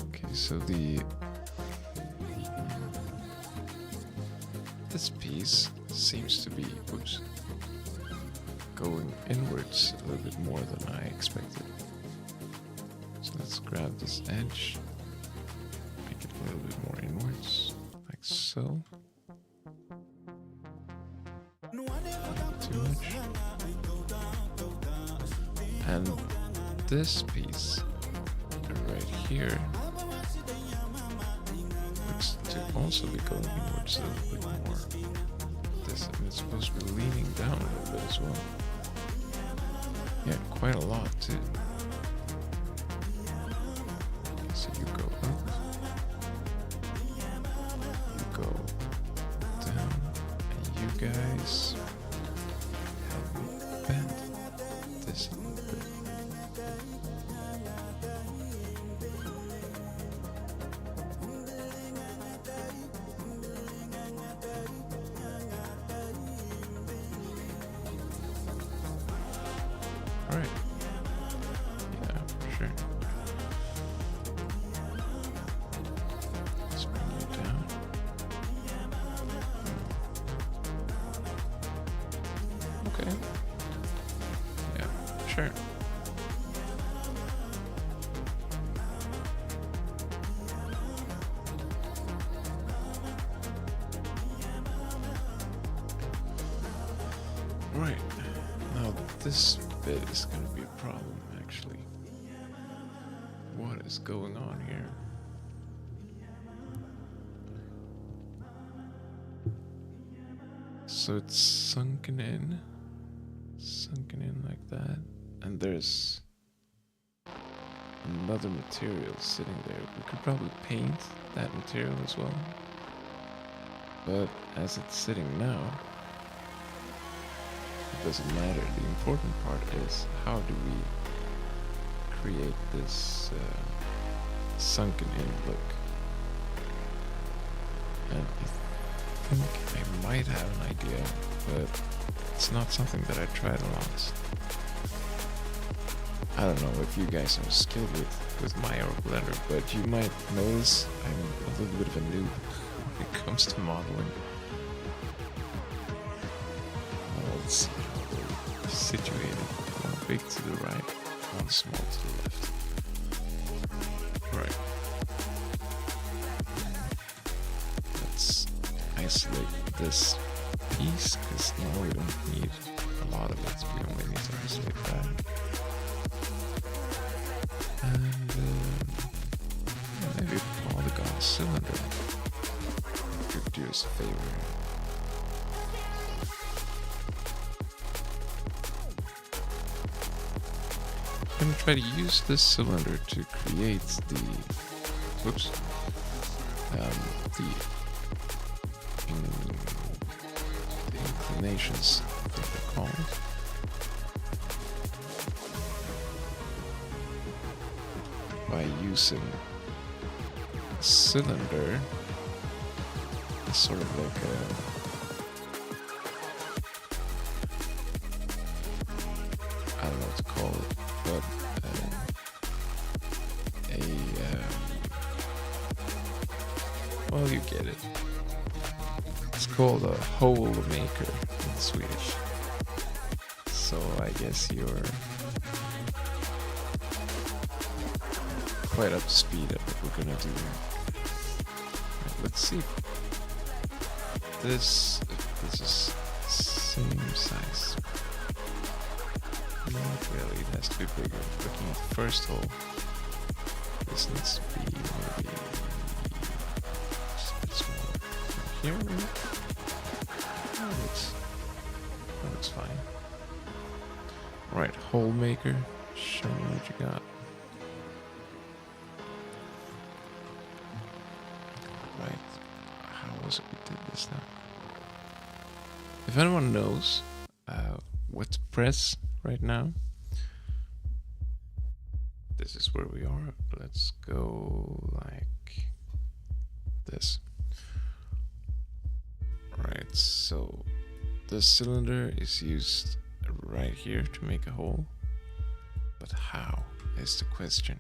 Okay, so this piece seems to be, oops, going inwards a little bit more than I expected. So let's grab this edge, make it a little bit more inwards, like so. Not too much. And this piece right here looks to also be going inwards a little bit more. And it's supposed to be leaning down a little bit as well. Yeah, quite a lot too. So you go up, you go down, and you guys help me bend this a little bit. Alright. Yeah, for sure. Let's bring you down. Okay. Yeah, sure. Right. Now this bit is going to be a problem, actually. What is going on here? So it's sunken in like that, and there's another material sitting there. We could probably paint that material as well, but as it's sitting now, it doesn't matter. The important part is how do we create this sunken in look. And I think I might have an idea, but it's not something that I tried a lot. I don't know if you guys are skilled with Maya or Blender, but you might notice I'm a little bit of a noob when it comes to modeling. Let's see how they're situated. One big to the right, one small to the left. Right. Let's isolate this piece, because now we don't need a lot of it. We only need to isolate that. And maybe a polygon cylinder could do us a favor. I'm going to try to use this cylinder to create the inclinations, I think they're called. By using a cylinder, it's sort of like I don't know what to call it, but well, you get it. It's called a hole maker in Swedish. So I guess you're quite up to speed at what we're gonna do here. Right, let's see. This is same size. Not really, it has to be bigger. Looking at the first hole, this needs to be maybe just a bit smaller. Here, maybe? That looks fine. Right, hole maker, show me what you got. Right, how was it we did this now? If anyone knows what to press right now, this is where we are. Let's go like this. Right, so the cylinder is used right here to make a hole, but how is the question.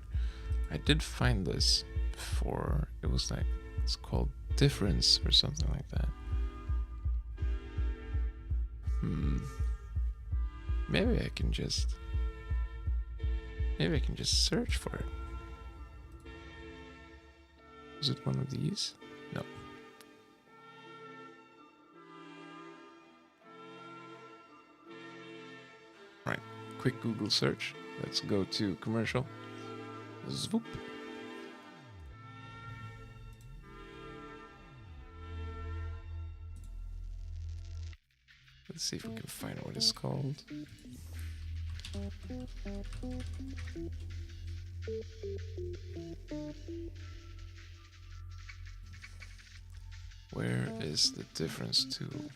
I did find this before. It was like, it's called difference or something like that. Maybe I can just search for it. Was it one of these? No. Right, quick Google search. Let's go to commercial. Swoop. Let's see if we can find what it's called. Where is the difference tool?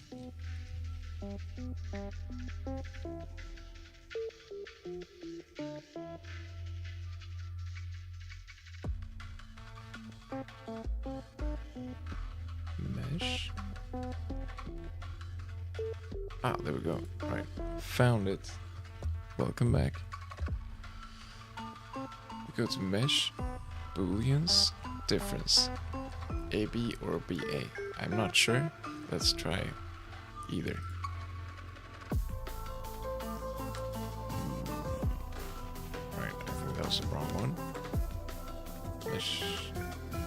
Mesh. Ah, there we go. Right, found it. Welcome back. We go to mesh, booleans, difference, AB or BA. I'm not sure. Let's try either. Right, I think that was the wrong one. Mesh,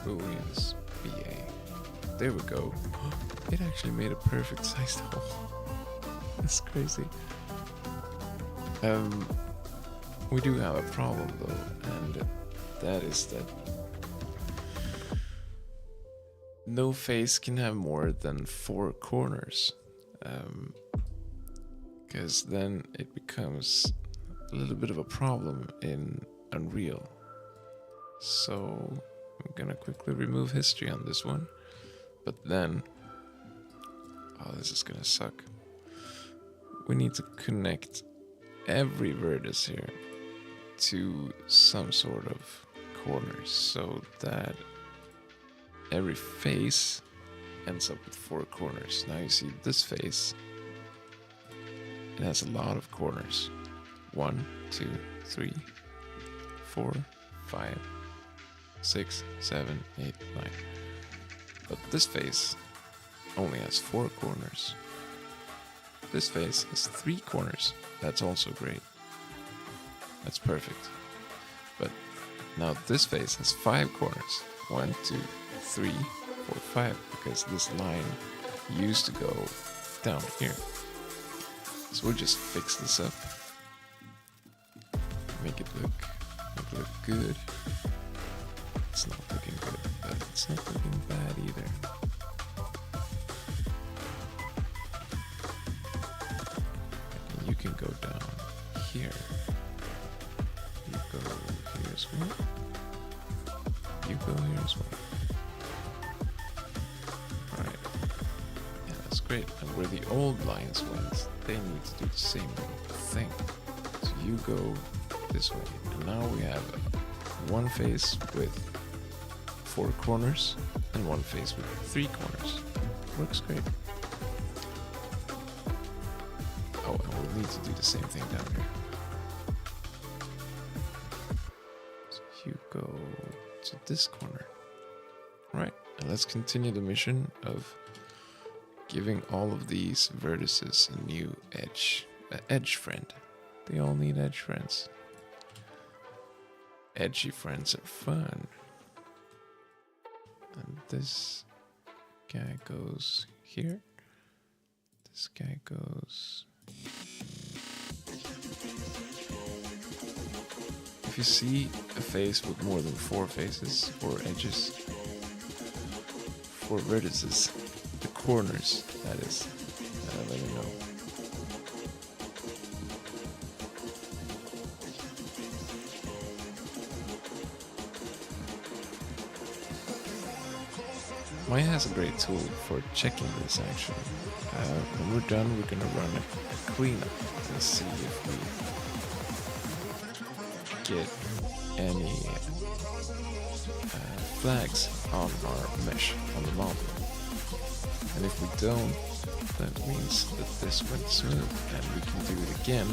booleans, BA. There we go. It actually made a perfect sized hole. That's crazy. We do have a problem though, and that is that no face can have more than 4 corners, because then it becomes a little bit of a problem in Unreal. So I'm gonna quickly remove history on this one, but then, oh, this is gonna suck. We need to connect every vertex here to some sort of corners so that every face ends up with 4 corners. Now you see this face, it has a lot of corners. 1, 2, 3, 4, 5, 6, 7, 8, 9. But this face only has 4 corners. This face has 3 corners. That's also great. That's perfect. But now this face has 5 corners. 1, 2, 3, 4, 5. Because this line used to go down here. So we'll just fix this up. Make it look good. It's not looking good, but it's not looking bad either. You can go down here. You go here as well. You go here as well. Alright. Yeah, that's looks great. And where the old lines went, they need to do the same thing. So you go this way. And now we have one face with 4 corners and one face with 3 corners. Works great. Oh, and we'll need to do the same thing down here. So you go to this corner. Right, and let's continue the mission of giving all of these vertices a new edge friend. They all need edge friends. Edgy friends are fun. And this guy goes here. This guy goes... If you see a face with more than 4 faces, 4 edges, 4 vertices, the corners, that is, let me know. Maya has a great tool for checking this actually. When we're done, we're gonna run a cleanup and see if we get any flags on our mesh on the model. And if we don't, that means that this went smooth and we can do it again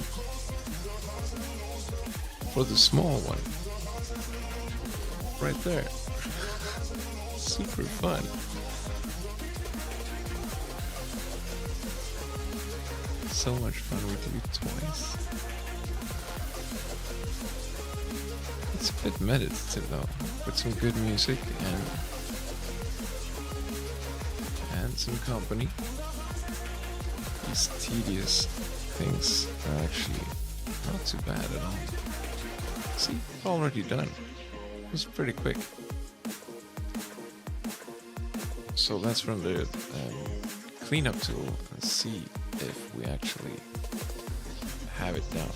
for the small one. Right there. Super fun. So much fun we do it twice. It's a bit meditative though, with some good music and some company. These tedious things are actually not too bad at all. See, already done. It was pretty quick. So let's run the cleanup tool and see if we actually have it down.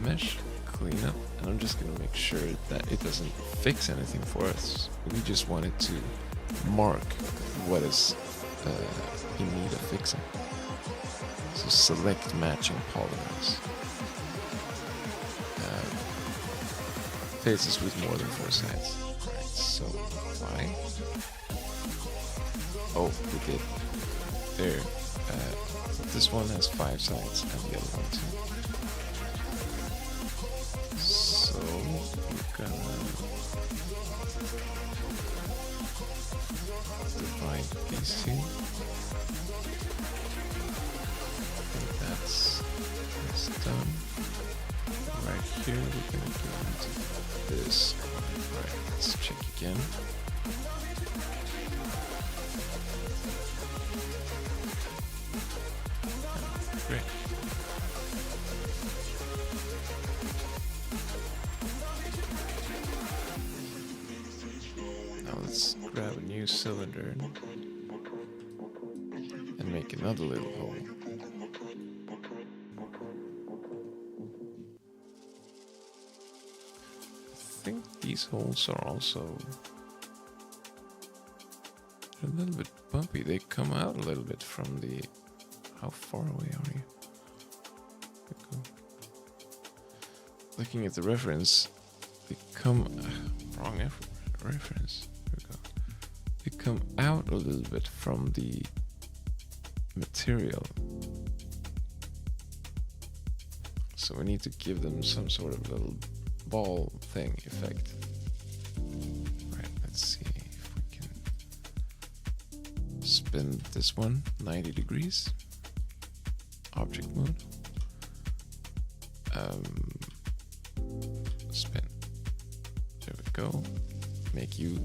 Mesh, cleanup, and I'm just gonna make sure that it doesn't fix anything for us. We just want it to mark what is in need of fixing. So select matching polygons. Faces with more than 4 sides. Right, so apply. Oh, we did. There. This one has 5 sides and the other one too. So we're gonna divide these two. And that's done. Right here we're gonna go into this. Right, let's check again. Great. Now let's grab a new cylinder and make another little hole. I think these holes are also a little bit bumpy. They come out a little bit from the... How far away are you? Looking at the reference, they come... wrong reference. There we go. They come out a little bit from the material. So we need to give them some sort of little ball thing effect. Right, let's see if we can spin this one 90 degrees. Object mode. Spin. There we go. Make you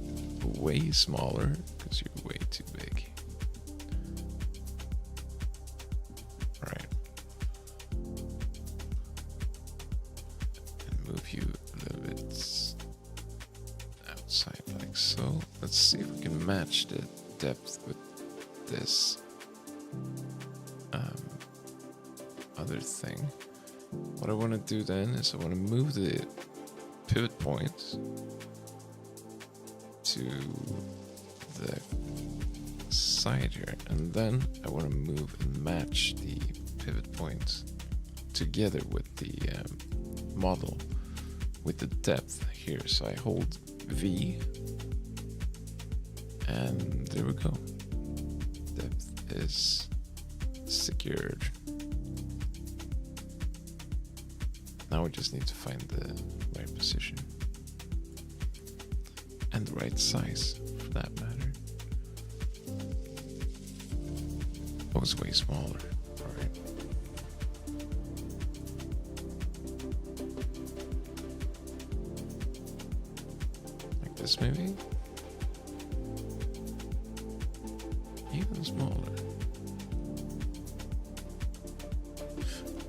way smaller because you're way too big. Right. And move you a little bit outside like so. Let's see if we can match the depth with this other thing. What I want to do then is I want to move the pivot point to the side here, and then I want to move and match the pivot points together with the model with the depth here. So I hold V, and there we go. Depth is secured. Now we just need to find the right position and the right size for that matter. Oh, it's way smaller. Alright. Like this maybe? Even smaller.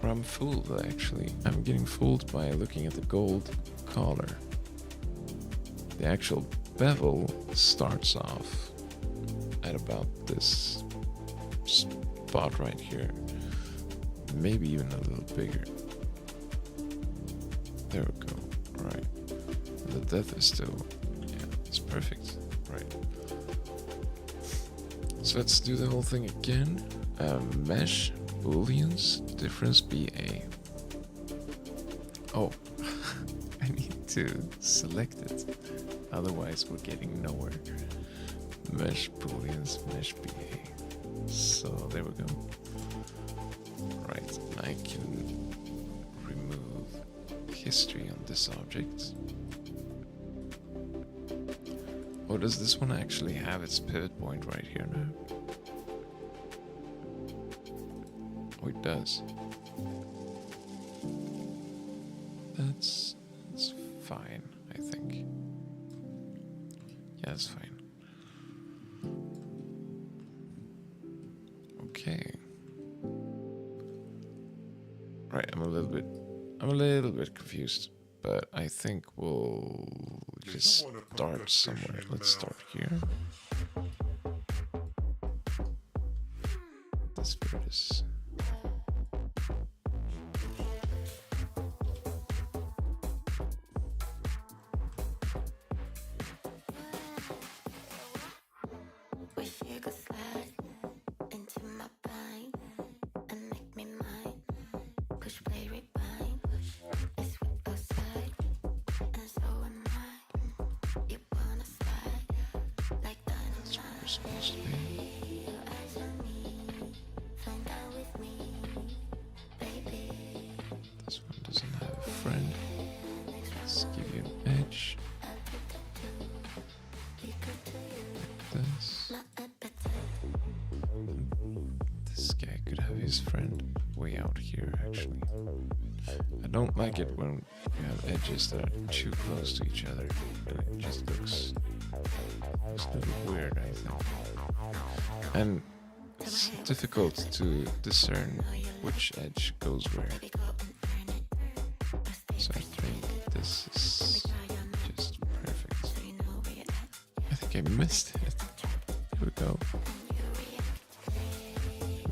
Or I'm fooled actually. I'm getting fooled by looking at the gold collar. The actual bevel starts off at about this spot right here. Maybe even a little bigger. There we go. Alright. The depth is still, yeah, it's perfect. Right. So let's do the whole thing again. Mesh, booleans, difference BA. Oh, I need to select it. Otherwise we're getting nowhere. Mesh, booleans, mesh BA. So there we go. Right, I can remove history on this object. Or does this one actually have its pivot point right here now? Oh, it does. That's fine, I think. Yeah, that's fine. Okay. Right, I'm a little bit confused, but I think we'll just start somewhere. Let's start here. That's where it is. Supposed to be. This one doesn't have a friend. Let's give you an edge. Like this. This guy could have his friend way out here, actually. I don't like it when you have edges that are too close to each other. It just looks a little weird, I think. And it's difficult to discern which edge goes where. So I think this is just perfect. I think I missed it. Here we go.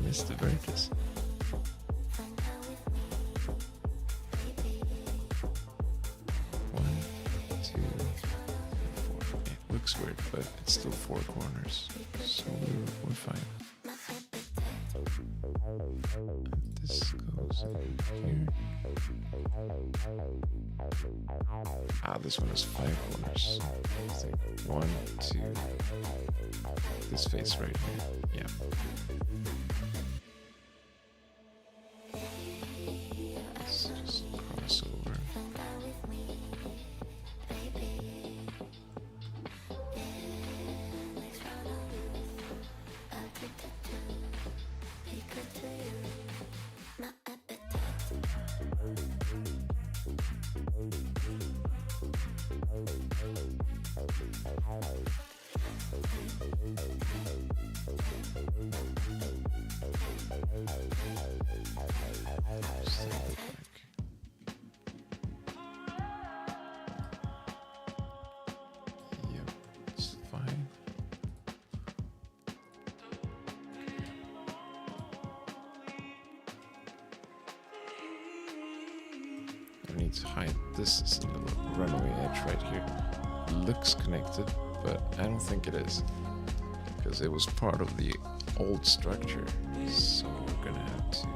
Missed the vertex. Weird, but it's still four corners, so we're fine. And this goes here. Ah, this one has five corners. One, two. This face right here. Yeah. Let's just cross over. Yep, it's fine. I need to hide this is a little runaway edge right here. It looks connected, but I don't think it is. because it was part of the old structure. So we're gonna have to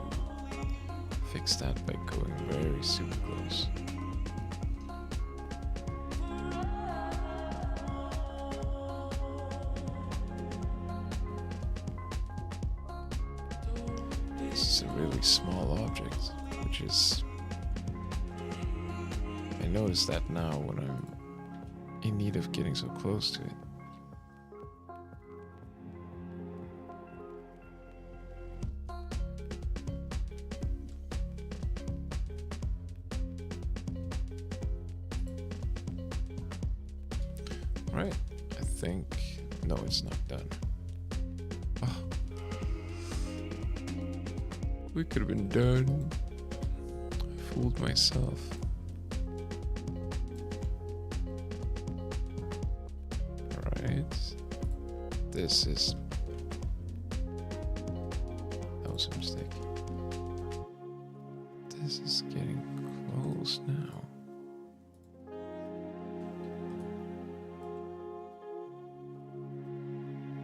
fix that by going very super close. This is a really small object, which is... I notice that now when I'm in need of getting so close to it. Right, I think... No, it's not done. Oh. We could have been done. I fooled myself. Alright. This is... That was a mistake. This is getting close now.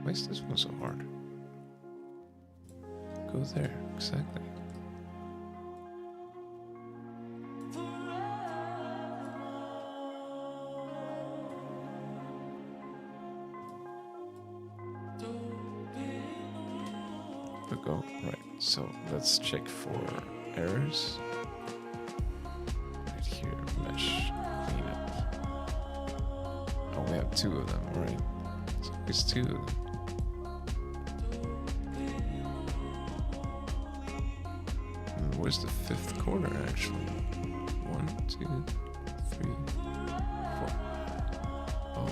Why is this one so hard? Go there, exactly. Go right. So let's check for errors. Right here, mesh cleanup. Oh, we have two of them, right? So it's two of them. And where's the fifth corner actually? 1, 2, 3, 4. Oh.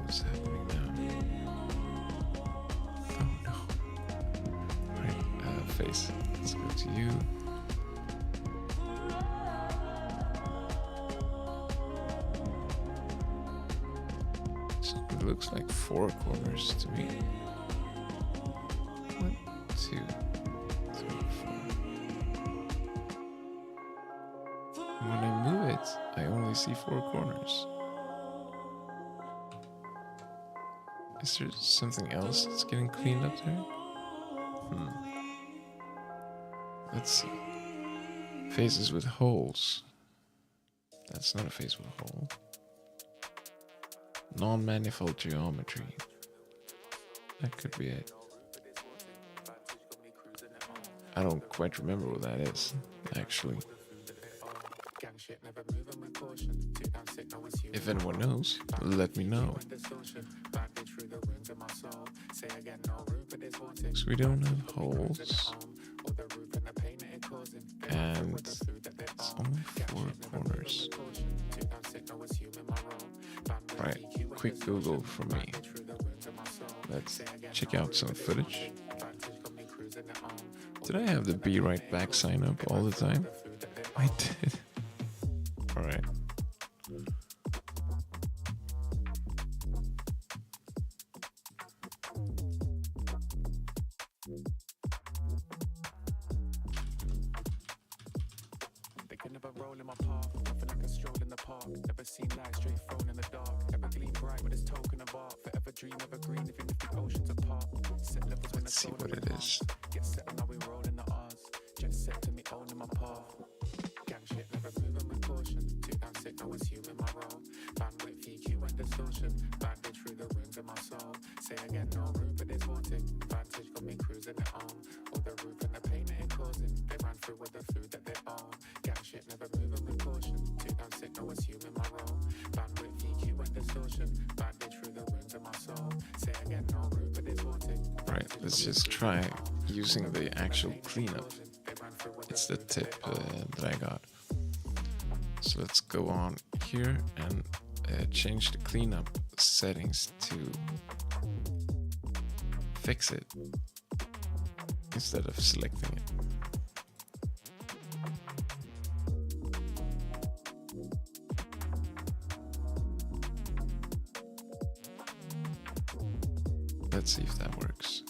What's happening now? Oh no. Right, face. Let's go to you. So it looks like 4 corners to me. 1, 2, 3, 4. When I move it, I only see 4 corners. Is there something else that's getting cleaned up there? Let's see. Faces with holes. That's not a face with a hole. Non-manifold geometry. That could be it. I don't quite remember what that is, actually. If anyone knows, let me know. So we don't have holes. And it's only 4 corners. Right, quick Google for me. Let's check out some footage. Did I have the be right back sign up all the time? I did. Alright. They can never roll in my path, nothing like a stroll in the park. Never seen light straight thrown in the dark. Ever gleam bright with its token of art. Forever dream evergreen, even if the oceans apart. Set levels when Let's see what it is. Get set and now we roll in the R's. Jet set to me owning my path. Gang shit never moving with caution. 2 down sick, no assuming my role. Bandwidth, EQ and distortion. Bandage through the wounds of my soul. Say again, no room for this haunting. Vantage got me cruising it on. All the roof and the pain it causing. They ran through with the food that they own. Gang shit never moving with caution. 2 down sick, no assuming my role. Bandwidth, EQ and distortion. Bandage through the wounds of my soul. Say again, no room for this haunting. Right, let's just try using the actual cleanup. It's the tip that I got. So let's go on here and change the cleanup settings to fix it instead of selecting it. Let's see if that works.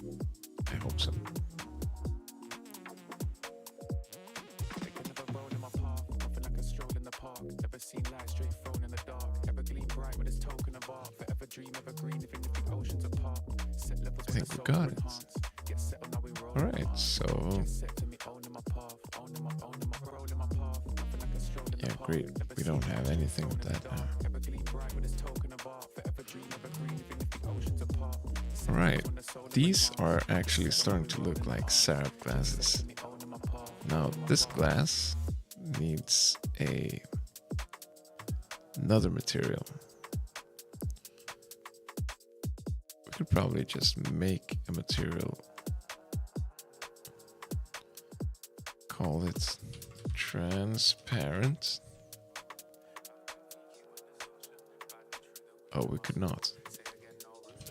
I hope so. They can never roll in my path, nothing like a stroll in the park. Never seen light straight thrown in the dark. Ever gleam bright think we got it. Alright, so yeah, great. We don't have anything of that now. Alright, these are actually starting to look like syrup glasses. Now this glass needs another material. We could probably just make a material, call it transparent. Oh, we could not.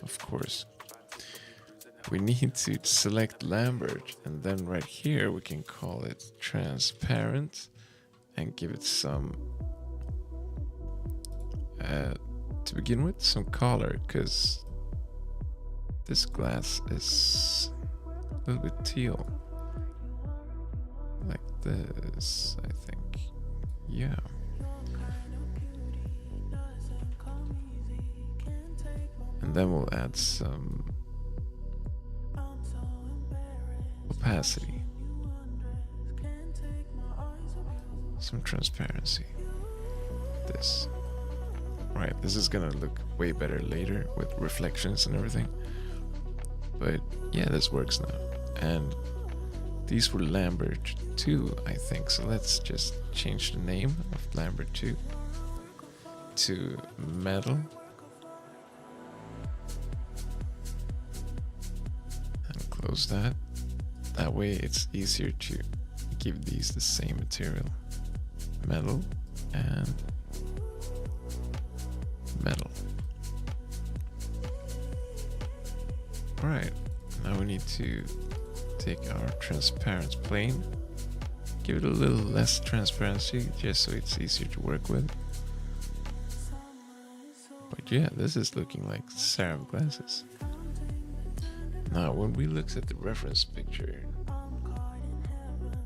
Of course. We need to select Lambert, and then right here we can call it transparent and give it some, to begin with, some color, because this glass is a little bit teal. Like this, I think. Yeah. And then we'll add some opacity, some transparency. This. Right, this is gonna look way better later with reflections and everything. But yeah, this works now. And these were Lambert 2, I think. So let's just change the name of Lambert 2 to metal. And close that. That way it's easier to give these the same material. Metal and metal. Alright, now we need to take our transparent plane, give it a little less transparency just so it's easier to work with. But yeah, this is looking like syrup glasses. Now when we looked at the reference picture,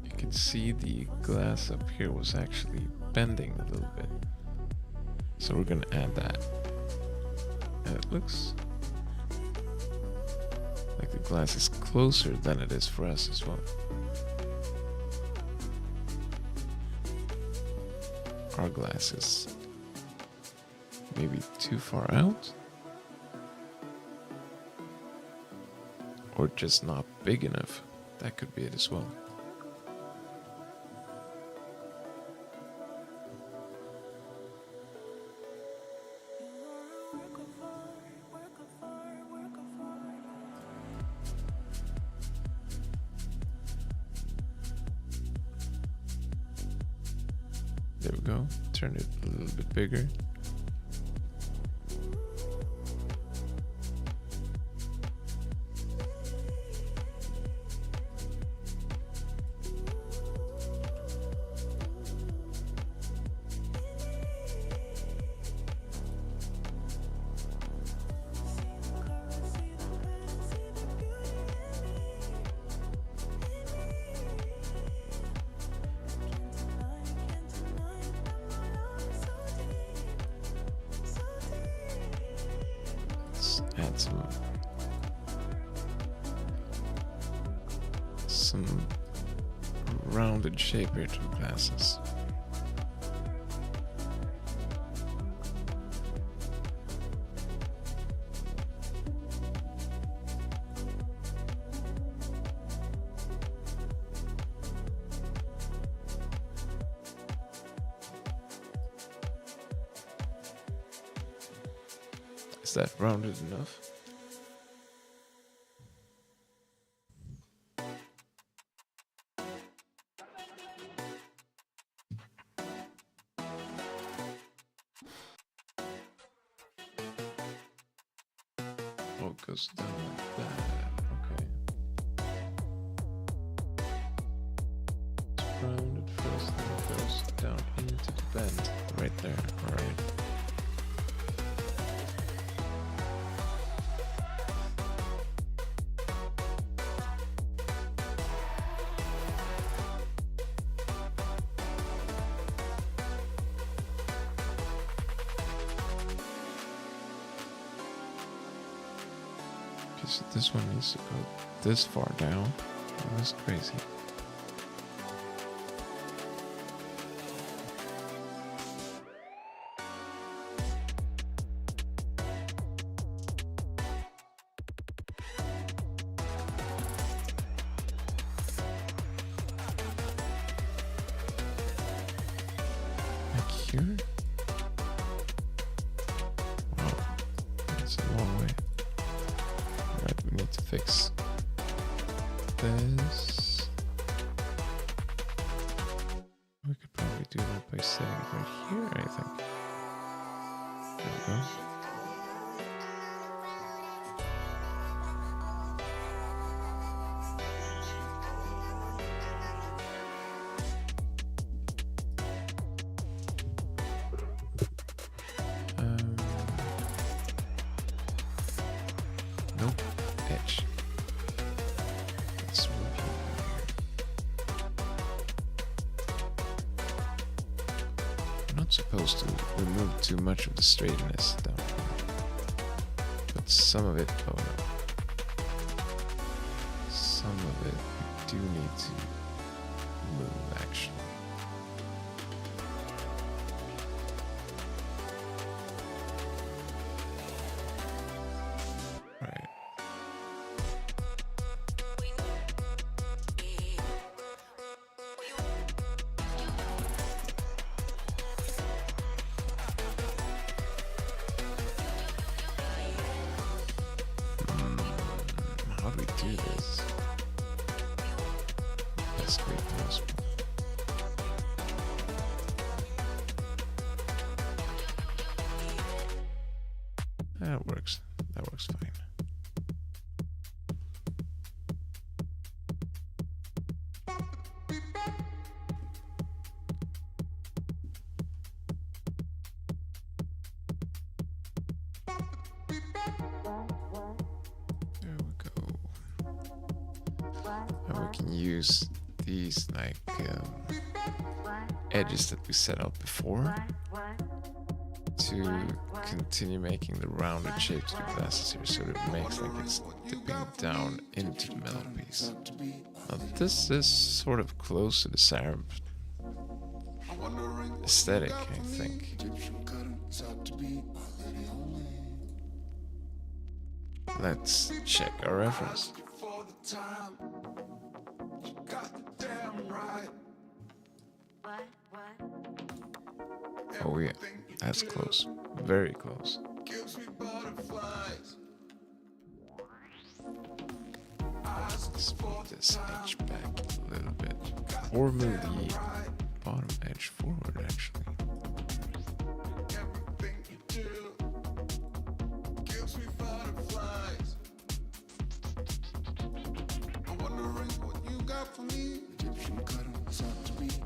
you can see the glass up here was actually bending a little bit. So we're gonna add that. And it looks like the glass is closer than it is for us as well. Our glass is maybe too far out, or just not big enough. That could be it as well. There we go. Turn it a little bit bigger. Add some rounded shape here to the glasses. Is that rounded enough? Oh, it goes down like that. Okay. It's rounded first, then it goes down into the bend. Right there. Alright. Okay, so this one needs to go this far down. That's crazy. Like here? Wow, that's a long way. Alright, we need to fix this. We could probably do that by setting it right here, I think. There we go. Nope, edge. Let's move you here. I'm not supposed to remove too much of the straightness down here. But some of it, oh no. Some of it we do need to move actually. Right. How do we do this? Best way possible. That works. That works fine. There we go. And we can use these like edges that we set out before to continue making the rounded shapes of the glasses here, so it makes like it's dipping down into the metal piece. Now this is sort of close to the Zark aesthetic, I think. Let's check our reference. Oh yeah, that's close. Very close. Let's move this edge back a little bit. Or move the bottom edge forward actually.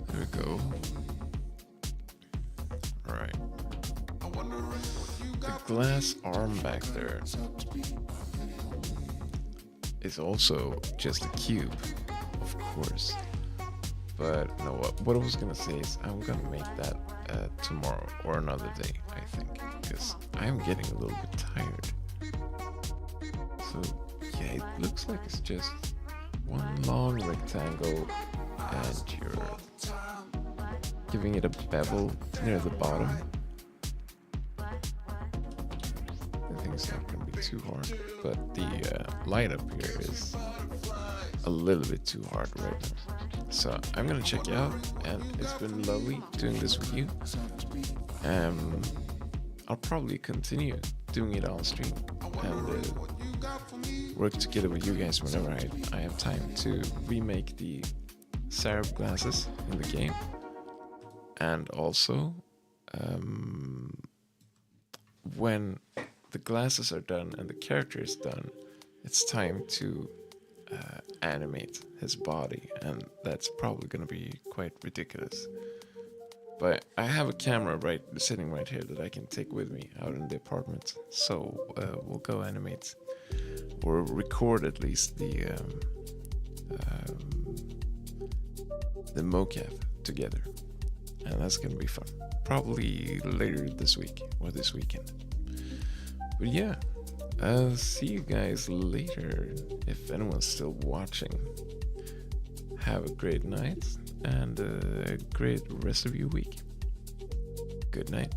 There we go. Alright. The glass arm back there is also just a cube, of course. But no, what I was gonna say is I'm gonna make that tomorrow or another day, I think, because I'm getting a little bit tired. So yeah, it looks like it's just one long rectangle and you're giving it a bevel near the bottom. I think it's not going to be too hard, but the light up here is a little bit too hard right now. So I'm going to check you out, and it's been lovely doing this with you. I'll probably continue doing it on stream and work together with you guys whenever I have time to remake the Zark glasses in the game. And also, when the glasses are done and the character is done, it's time to animate his body, and that's probably going to be quite ridiculous. But I have a camera sitting right here that I can take with me out in the apartment, so we'll go animate or record at least the mocap together. And that's gonna be fun. Probably later this week or this weekend. But yeah, See you guys later if anyone's still watching. Have a great night and a great rest of your week. Good night.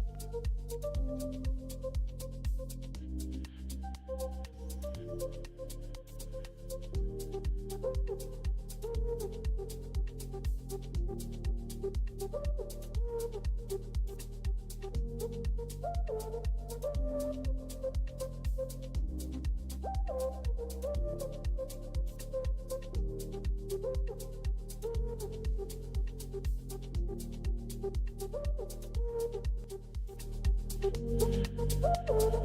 Thank you.